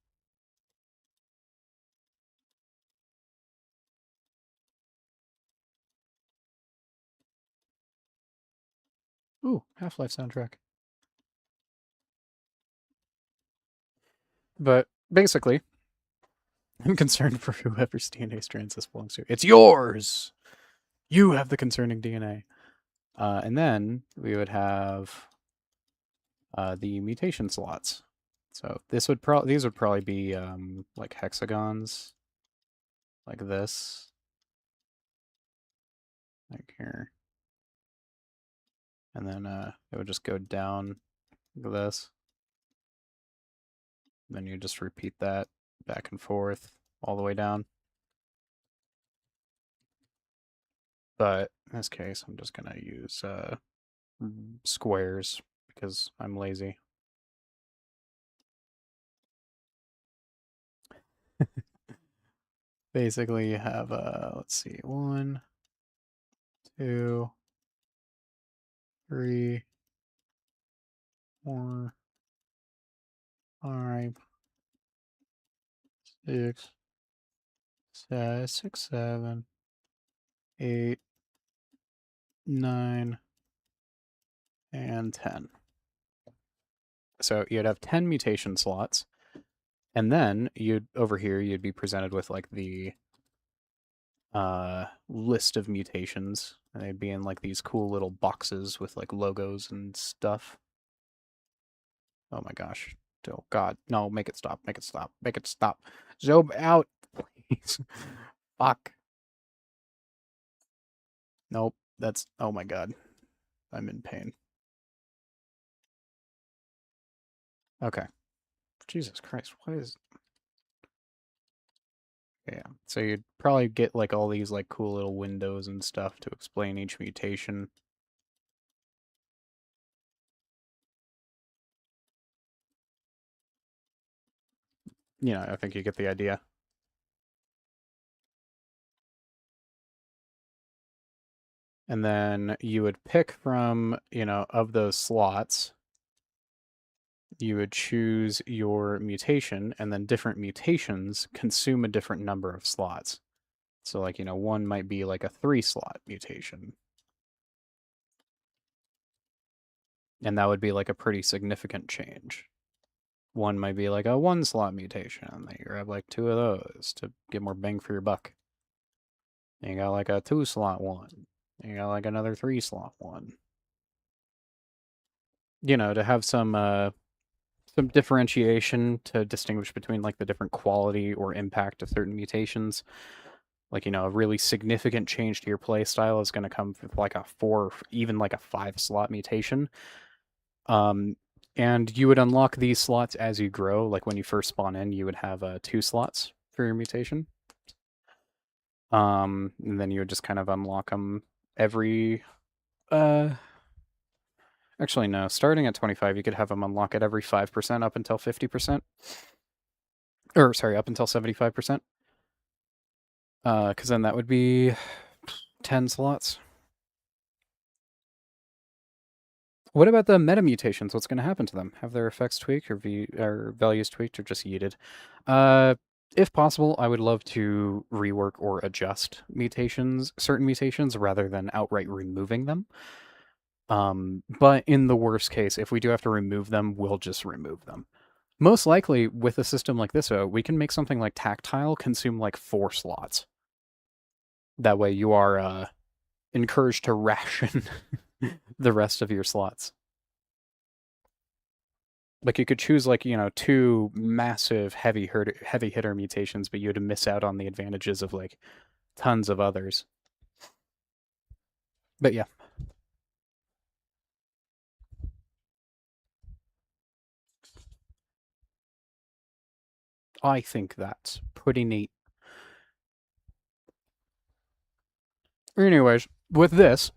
Ooh, Half-Life soundtrack. But basically, I'm concerned for whoever's DNA strands this belongs to. It's yours! You have the concerning DNA. And then we would have the mutation slots. So these would probably be like hexagons, like this, like here, and then it would just go down like this. Then you just repeat that back and forth all the way down. But in this case, I'm just gonna use squares because I'm lazy. Basically, you have let's see, 1, 2, 3, 4, 5, 6, 7, 8, 9, and 10. So you'd have 10 mutation slots, and then over here you'd be presented with like the list of mutations. And they'd be in like these cool little boxes with like logos and stuff. Oh my gosh. Oh god. No, make it stop. Make it stop. Make it stop. Zoom out, please. Fuck. Nope. That's oh my god. I'm in pain. Okay. Jesus Christ. What is yeah. So you'd probably get like all these like cool little windows and stuff to explain each mutation. You know, I think you get the idea. And then you would pick from, you know, of those slots, you would choose your mutation, and then different mutations consume a different number of slots. So, like, you know, one might be like a 3-slot mutation. And that would be like a pretty significant change. One might be like a 1-slot mutation, and then you grab like 2 of those to get more bang for your buck. And you got like a 2-slot one. And you got like another 3-slot one. You know, to have some differentiation to distinguish between like the different quality or impact of certain mutations. Like, you know, a really significant change to your play style is going to come with like a 4, even like a 5-slot mutation. And you would unlock these slots as you grow. Like when you first spawn in, you would have 2 slots for your mutation. And then you would just kind of unlock them every. Actually, no. Starting at 25, you could have them unlock at every 5% up until 50%. Or sorry, up until 75%. Because then that would be 10 slots. What about the meta mutations? What's going to happen to them? Have their effects tweaked or values tweaked or just yeeted? Uh, if possible, I would love to rework or adjust certain mutations, rather than outright removing them. But in the worst case, if we do have to remove them, we'll just remove them. Most likely, with a system like this, we can make something like tactile consume like 4 slots. That way you are encouraged to ration the rest of your slots. Like you could choose like, you know, 2 massive heavy hitter mutations, but you would miss out on the advantages of like tons of others. But yeah, I think that's pretty neat. Anyways, with this,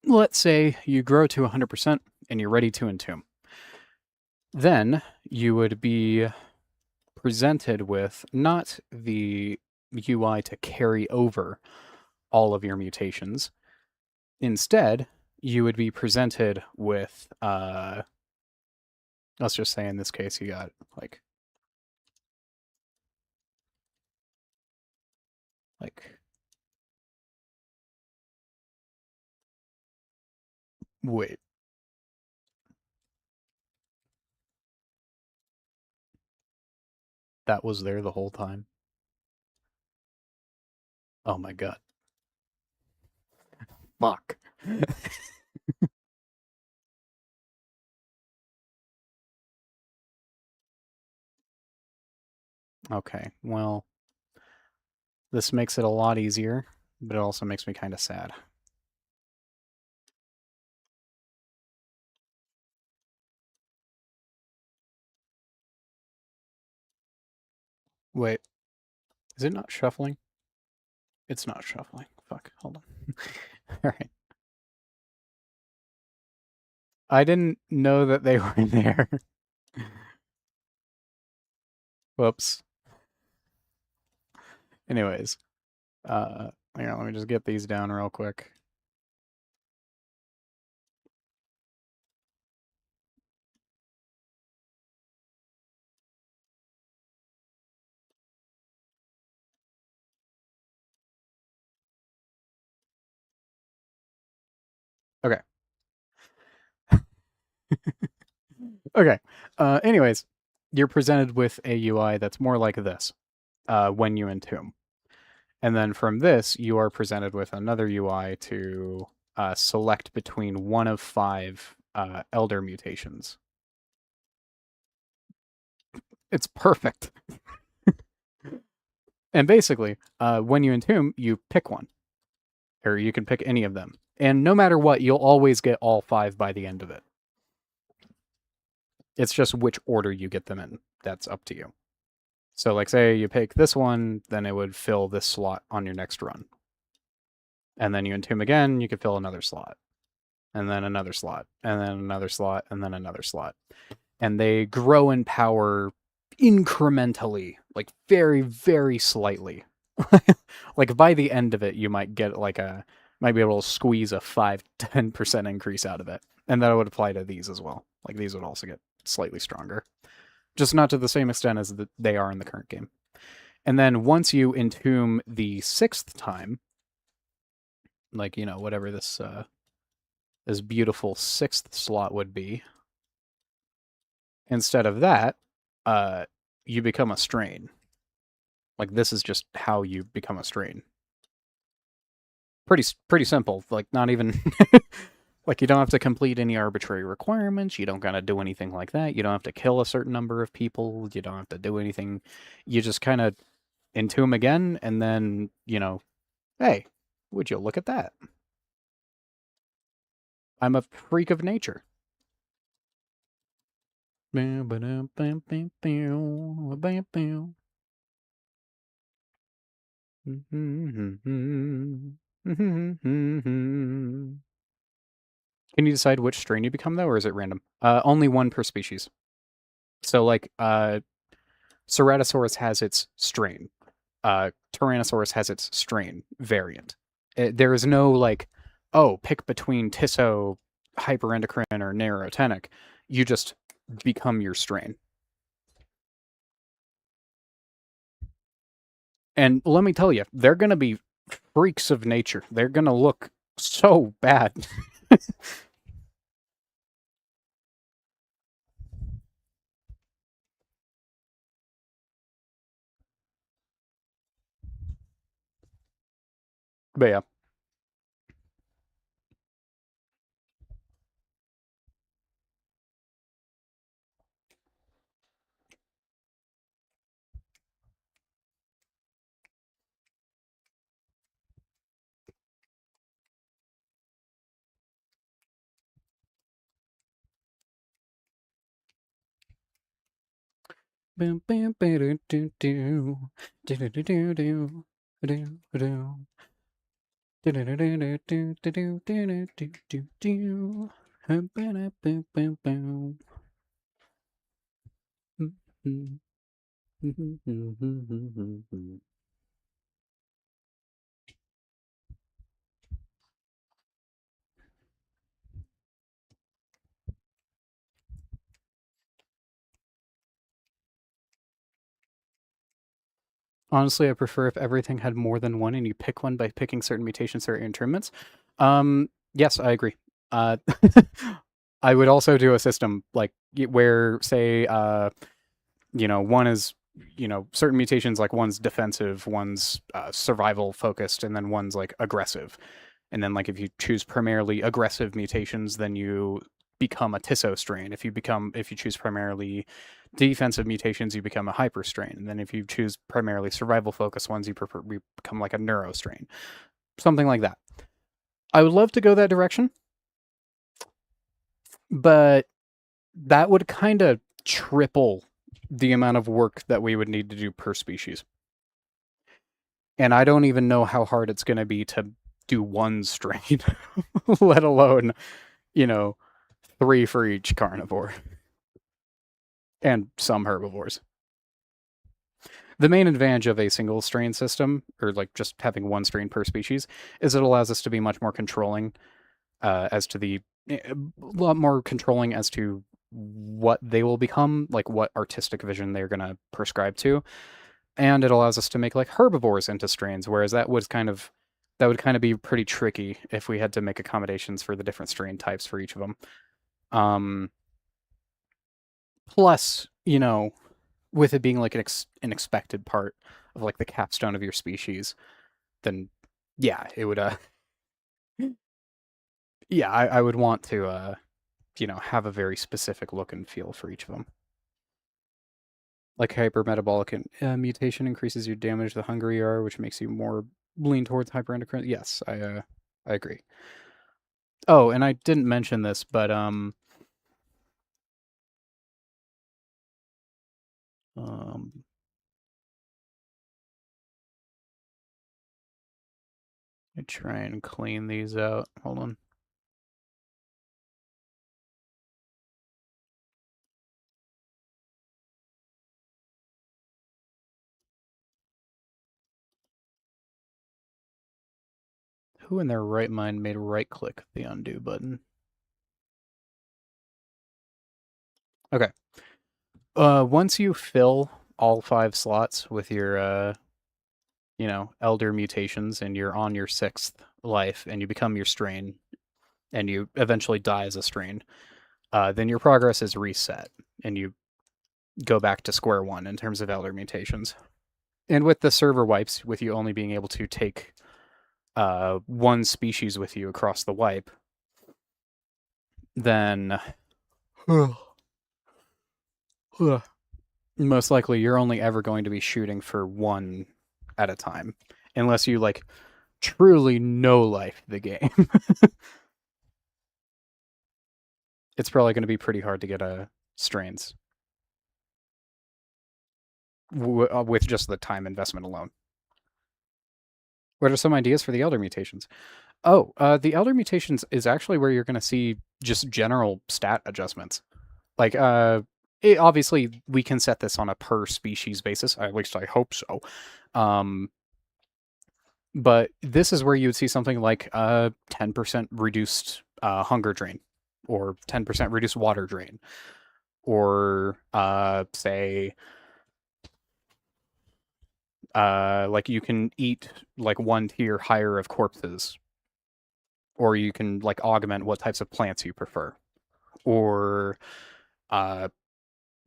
let's say you grow to 100% and you're ready to entomb. Then you would be presented with not the UI to carry over all of your mutations. Instead, you would be presented with, let's just say in this case, you got like, wait, that was there the whole time? Oh my god. Fuck. Okay, well, this makes it a lot easier, but it also makes me kind of sad. Wait, is it not shuffling? It's not shuffling. Fuck, hold on. Alright. I didn't know that they were there. Whoops. Anyways, here, let me just get these down real quick. Okay. Anyways, you're presented with a UI that's more like this when you entomb. And then from this, you are presented with another UI to select between one of 5 elder mutations. It's perfect. And basically, when you entomb, you pick one, or you can pick any of them. And no matter what, you'll always get all 5 by the end of it. It's just which order you get them in. That's up to you. So, like, say you pick this one, then it would fill this slot on your next run. And then you entomb again, you could fill another slot. And then another slot. And then another slot. And then another slot. And they grow in power incrementally, like very, very slightly. Like by the end of it, you might get might be able to squeeze a 5-10% increase out of it. And that would apply to these as well. Like these would also get slightly stronger. Just not to the same extent as they are in the current game. And then once you entomb the 6th time, like, whatever this beautiful 6th slot would be, instead of that, you become a strain. Like this is just how you become a strain. Pretty simple. Like not even like you don't have to complete any arbitrary requirements. You don't gotta do anything like that. You don't have to kill a certain number of people. You don't have to do anything. You just kind of entomb again, and then hey, would you look at that? I'm a freak of nature. Can you decide which strain you become, though, or is it random? Only one per species. So, like, Ceratosaurus has its strain. Tyrannosaurus has its strain variant. There is no, like, oh, pick between Tisso, hyperendocrine, or neurotenic. You just become your strain. And let me tell you, they're going to be freaks of nature. They're going to look so bad. But yeah. Honestly, I prefer if everything had more than one and you pick one by picking certain mutations or entrainments. Yes, I agree. Uh, I would also do a system like where, say, one is, certain mutations, like one's defensive, one's survival focused, and then one's like aggressive. And then, like, if you choose primarily aggressive mutations, then you become a Tisso strain. If you choose primarily defensive mutations, you become a hyper strain. And then if you choose primarily survival focused ones, you become like a neuro strain. Something like that. I would love to go that direction, but that would kind of triple the amount of work that we would need to do per species. And I don't even know how hard it's going to be to do one strain, let alone, 3 for each carnivore. And some herbivores. The main advantage of a single strain system, or like just having one strain per species, is it allows us to be much more controlling as to a lot more controlling as to what they will become, like what artistic vision they're going to prescribe to. And it allows us to make like herbivores into strains, whereas that would kind of be pretty tricky if we had to make accommodations for the different strain types for each of them. Plus, with it being like an expected part of like the capstone of your species, then yeah, it would yeah, I would want to have a very specific look and feel for each of them. Like hypermetabolic mutation increases your damage the hungrier you are, which makes you more lean towards hyperendocrine. Yes, I agree. Oh, and I didn't mention this, but um I try and clean these out. Hold on. Who in their right mind made right click the undo button? Okay. Once you fill all 5 slots with your elder mutations and you're on your 6th life and you become your strain and you eventually die as a strain, then your progress is reset and you go back to square one in terms of elder mutations. And with the server wipes, with you only being able to take one species with you across the wipe, then most likely you're only ever going to be shooting for one at a time, unless you like truly no life the game. It's probably going to be pretty hard to get strains with just the time investment alone. What are some ideas for the elder mutations? Oh, the elder mutations is actually where you're going to see just general stat adjustments. Like, obviously, we can set this on a per species basis. At least I hope so. Um, but this is where you would see something like 10% reduced hunger drain, or 10% reduced water drain, or say like you can eat like one tier higher of corpses, or you can like augment what types of plants you prefer, or uh,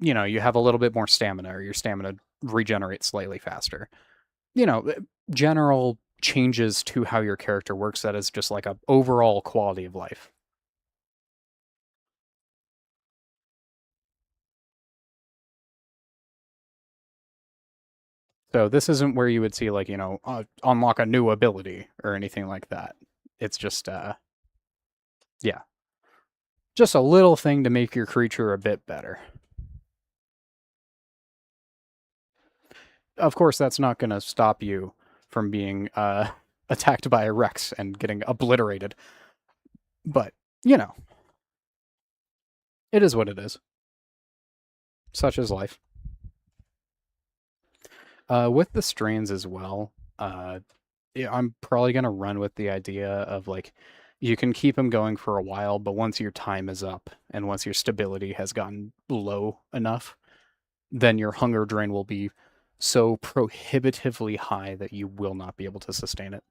you have a little bit more stamina, or your stamina regenerates slightly faster. General changes to how your character works that is just like a overall quality of life. So this isn't where you would see like, unlock a new ability or anything like that. It's just yeah, just a little thing to make your creature a bit better. Of course, that's not going to stop you from being attacked by a Rex and getting obliterated. But, you know, it is what it is. Such is life. With the strains as well, yeah, I'm probably going to run with the idea of like, you can keep them going for a while, but once your time is up and once your stability has gotten low enough, then your hunger drain will be so prohibitively high that you will not be able to sustain it.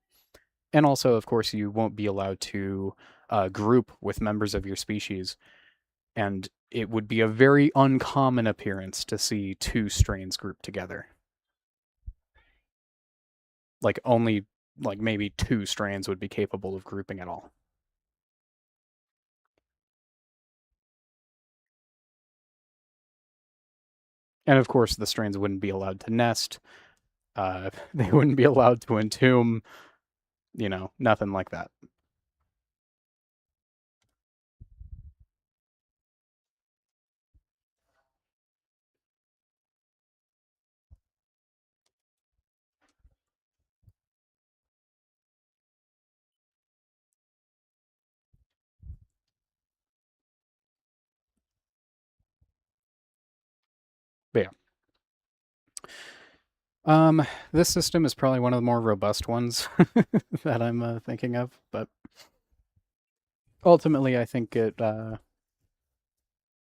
And also, of course, you won't be allowed to group with members of your species. And it would be a very uncommon appearance to see 2 strains grouped together. Like, only, like, maybe 2 strains would be capable of grouping at all. And of course, the strains wouldn't be allowed to nest. They wouldn't be allowed to entomb, nothing like that. But yeah. This system is probably one of the more robust ones that I'm thinking of, but ultimately, I think it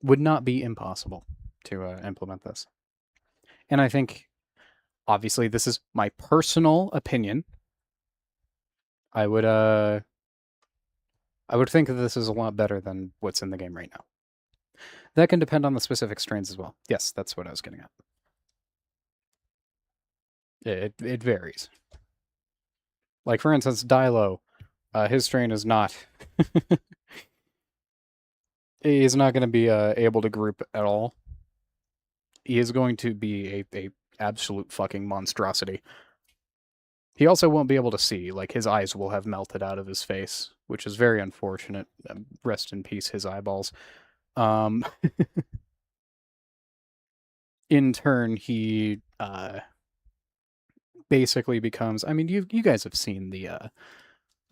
would not be impossible to implement this. And I think, obviously, this is my personal opinion. I would I would think that this is a lot better than what's in the game right now. That can depend on the specific strains as well. Yes, that's what I was getting at. It varies. Like for instance, Dilo, his strain is not he's not going to be able to group at all. He is going to be a absolute fucking monstrosity. He also won't be able to see. Like his eyes will have melted out of his face, which is very unfortunate. Rest in peace, his eyeballs. Um, in turn, he basically becomes. I mean, you guys have seen the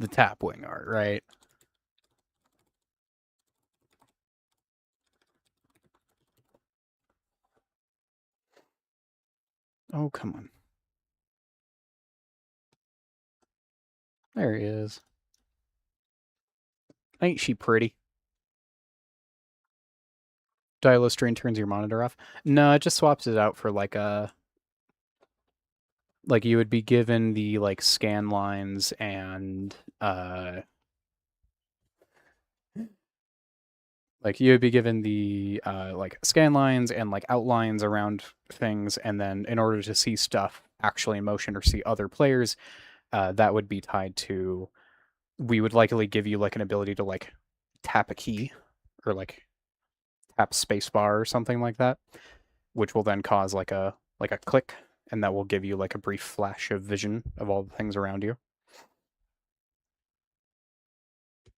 Tapwing art, right? Oh, come on. There he is. Ain't she pretty? Dilo strain turns your monitor off. No, it just swaps it out for like you would be given the like scan lines and like you would be given the like scan lines and like outlines around things, and then in order to see stuff actually in motion or see other players, that would be tied to, we would likely give you like an ability to like tap a key or like tap spacebar or something like that, which will then cause like a click, and that will give you like a brief flash of vision of all the things around you.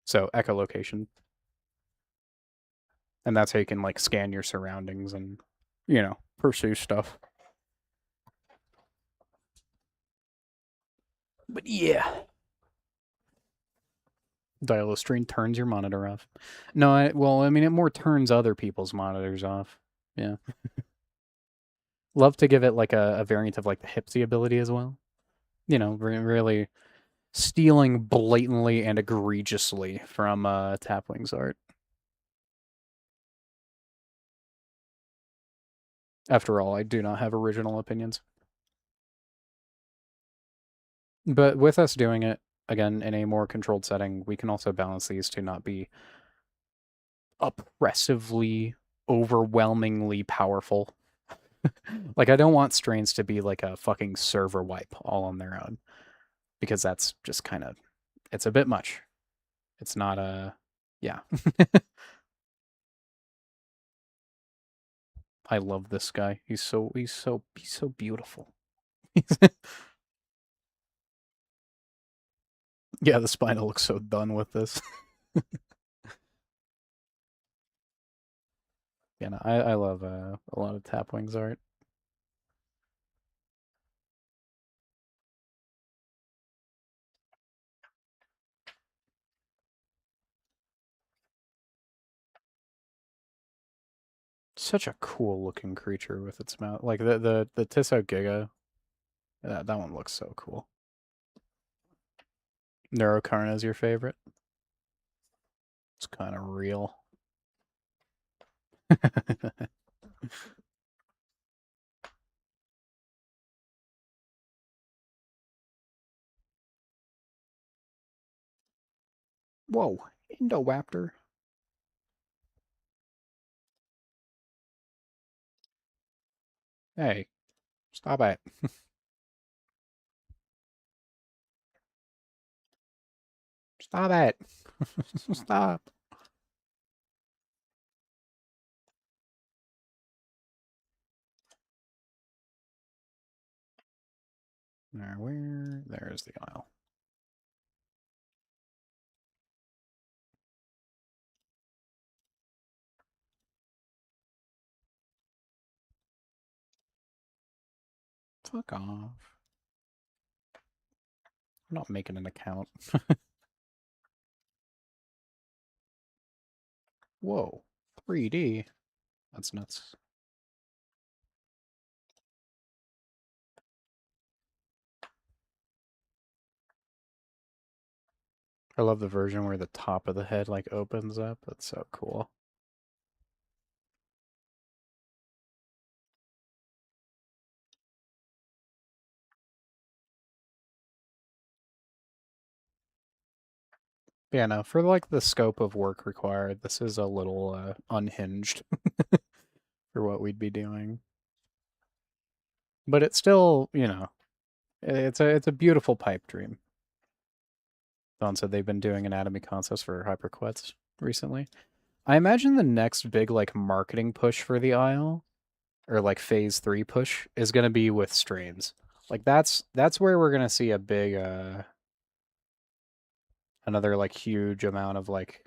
So echolocation, and that's how you can like scan your surroundings and pursue stuff. But yeah, dial screen turns your monitor off. No, well, I mean, it more turns other people's monitors off. Yeah, love to give it like a variant of like the Hipsy ability as well. Really stealing blatantly and egregiously from Tapwing's art. After all, I do not have original opinions. But with us doing it, again, in a more controlled setting, we can also balance these to not be oppressively, overwhelmingly powerful. Like, I don't want strains to be like a fucking server wipe all on their own, because that's just kind of, it's a bit much. It's not a, yeah. I love this guy. He's so beautiful. Yeah, the Spino looks so done with this. Yeah, no, I love a lot of Tapwing's art. Such a cool looking creature with its mouth. Like the Tisso Giga. That one looks so cool. Neurocarna is your favorite? It's kind of real. Whoa, Indowaptor. Hey, stop it. Stop it. Stop. There's the aisle. Fuck off. I'm not making an account. Whoa, 3D. That's nuts. I love the version where the top of the head like opens up. That's so cool. Yeah, no, for like the scope of work required, this is a little unhinged. for what we'd be doing. But it's still, you know, it's a beautiful pipe dream. Don said they've been doing anatomy concepts for hyperquets recently. I imagine the next big like marketing push for the Isle, or like phase 3 push, is gonna be with streams. Like that's where we're gonna see a big another like huge amount of like,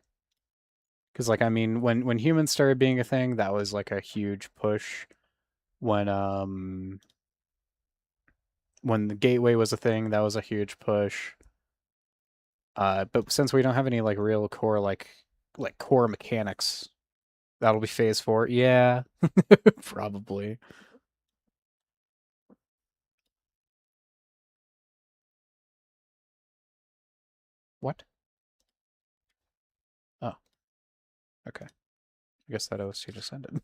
because like I mean when humans started being a thing, that was like a huge push. When the gateway was a thing, that was a huge push. But since we don't have any like real core like core mechanics, that'll be phase 4. Yeah, probably. What? Oh, okay. I guess that OST just ended.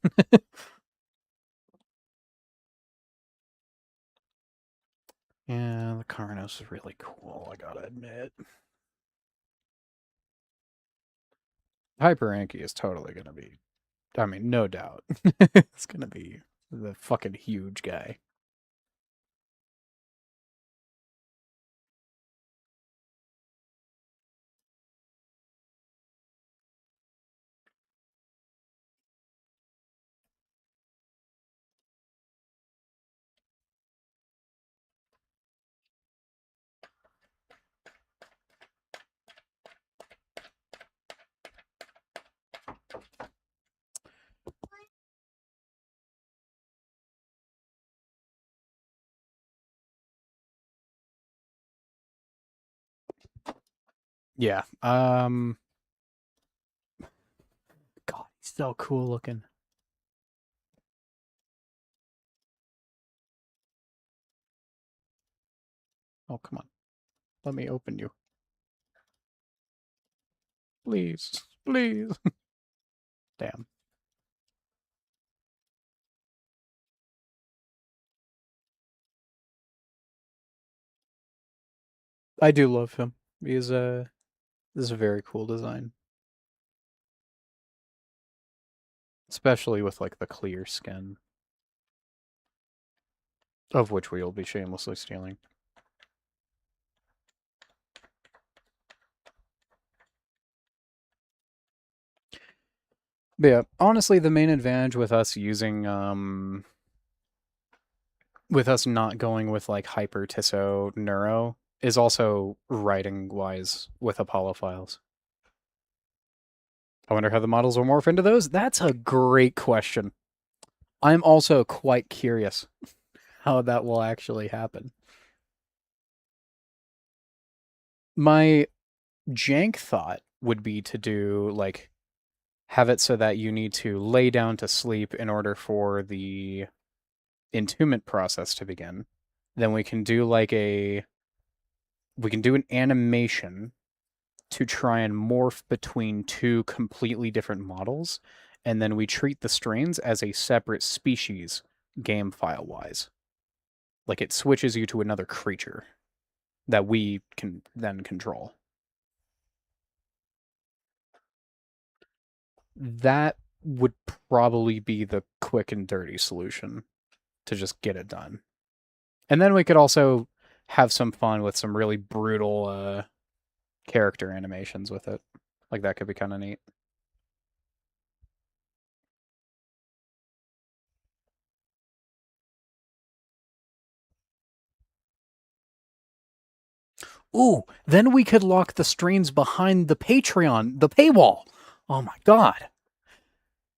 Yeah, the Karnos is really cool, I gotta admit. Hyper Anki is totally gonna be, I mean, no doubt. It's gonna be the fucking huge guy. Yeah. God, he's so cool looking. Oh, come on. Let me open you. Please. Please. Damn. I do love him. He's this is a very cool design. Especially with like the clear skin. Of which we will be shamelessly stealing. But yeah, honestly, the main advantage with us using with us not going with like hyper Tisso neuro is also writing wise with Apollo files. I wonder how the models will morph into those. That's a great question. I'm also quite curious how that will actually happen. My jank thought would be to do like have it so that you need to lay down to sleep in order for the entombment process to begin. Then we can do an animation to try and morph between two completely different models, and then we treat the strains as a separate species game file wise. Like it switches you to another creature that we can then control. That would probably be the quick and dirty solution to just get it done. And then we could also have some fun with some really brutal character animations with it. Like that could be kind of neat. Ooh, then we could lock the strains behind the Patreon, the paywall. Oh my god.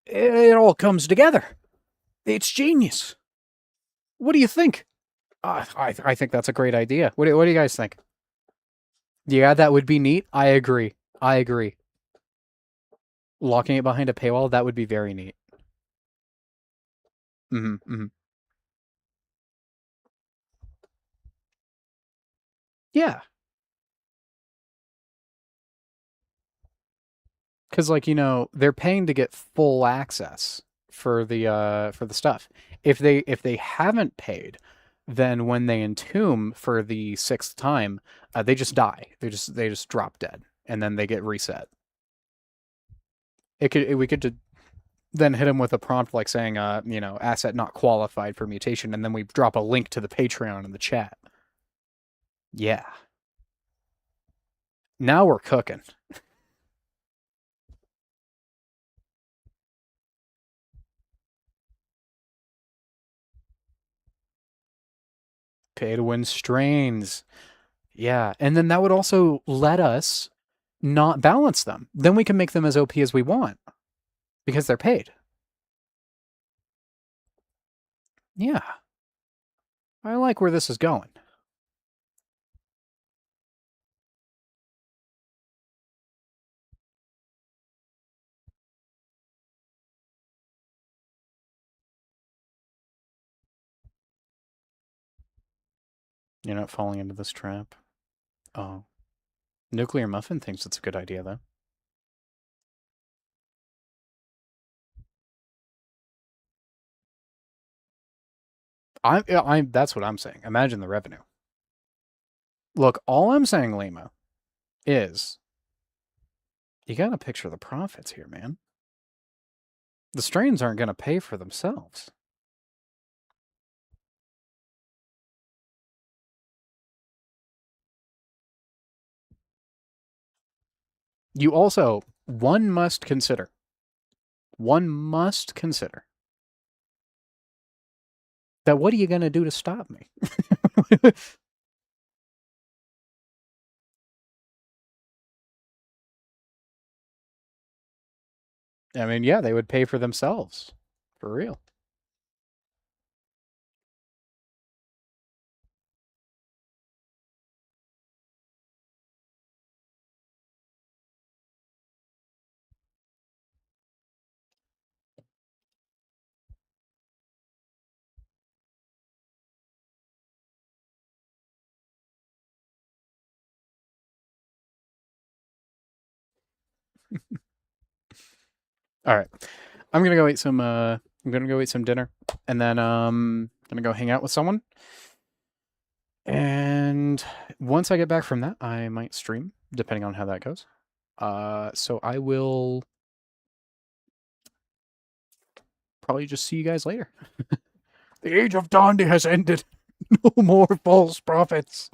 It all comes together. It's genius. What do you think? I think that's a great idea. What do you guys think? Yeah, that would be neat. I agree. I agree. Locking it behind a paywall, that would be very neat. Mm-hmm, mm-hmm. Yeah, because like they're paying to get full access for the stuff. If they haven't paid, then when they entomb for the sixth time, they just die. They just drop dead, and then they get reset. We could then hit them with a prompt like saying, asset not qualified for mutation, and then we drop a link to the Patreon in the chat. Yeah. Now we're cooking. Pay to win strains. Yeah. And then that would also let us not balance them. Then we can make them as OP as we want because they're paid. Yeah. I like where this is going. You're not falling into this trap. Oh. Nuclear Muffin thinks it's a good idea, though. That's what I'm saying. Imagine the revenue. Look, all I'm saying, Lima, is you gotta picture the profits here, man. The strains aren't gonna pay for themselves. You also, one must consider that what are you gonna do to stop me? I mean, yeah, they would pay for themselves. For real. All right. I'm gonna go eat some dinner, and then gonna go hang out with someone. And once I get back from that, I might stream, depending on how that goes. So I will probably just see you guys later. The age of Dondi has ended. No more false prophets.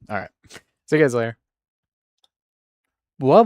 All right. See you guys later. Love.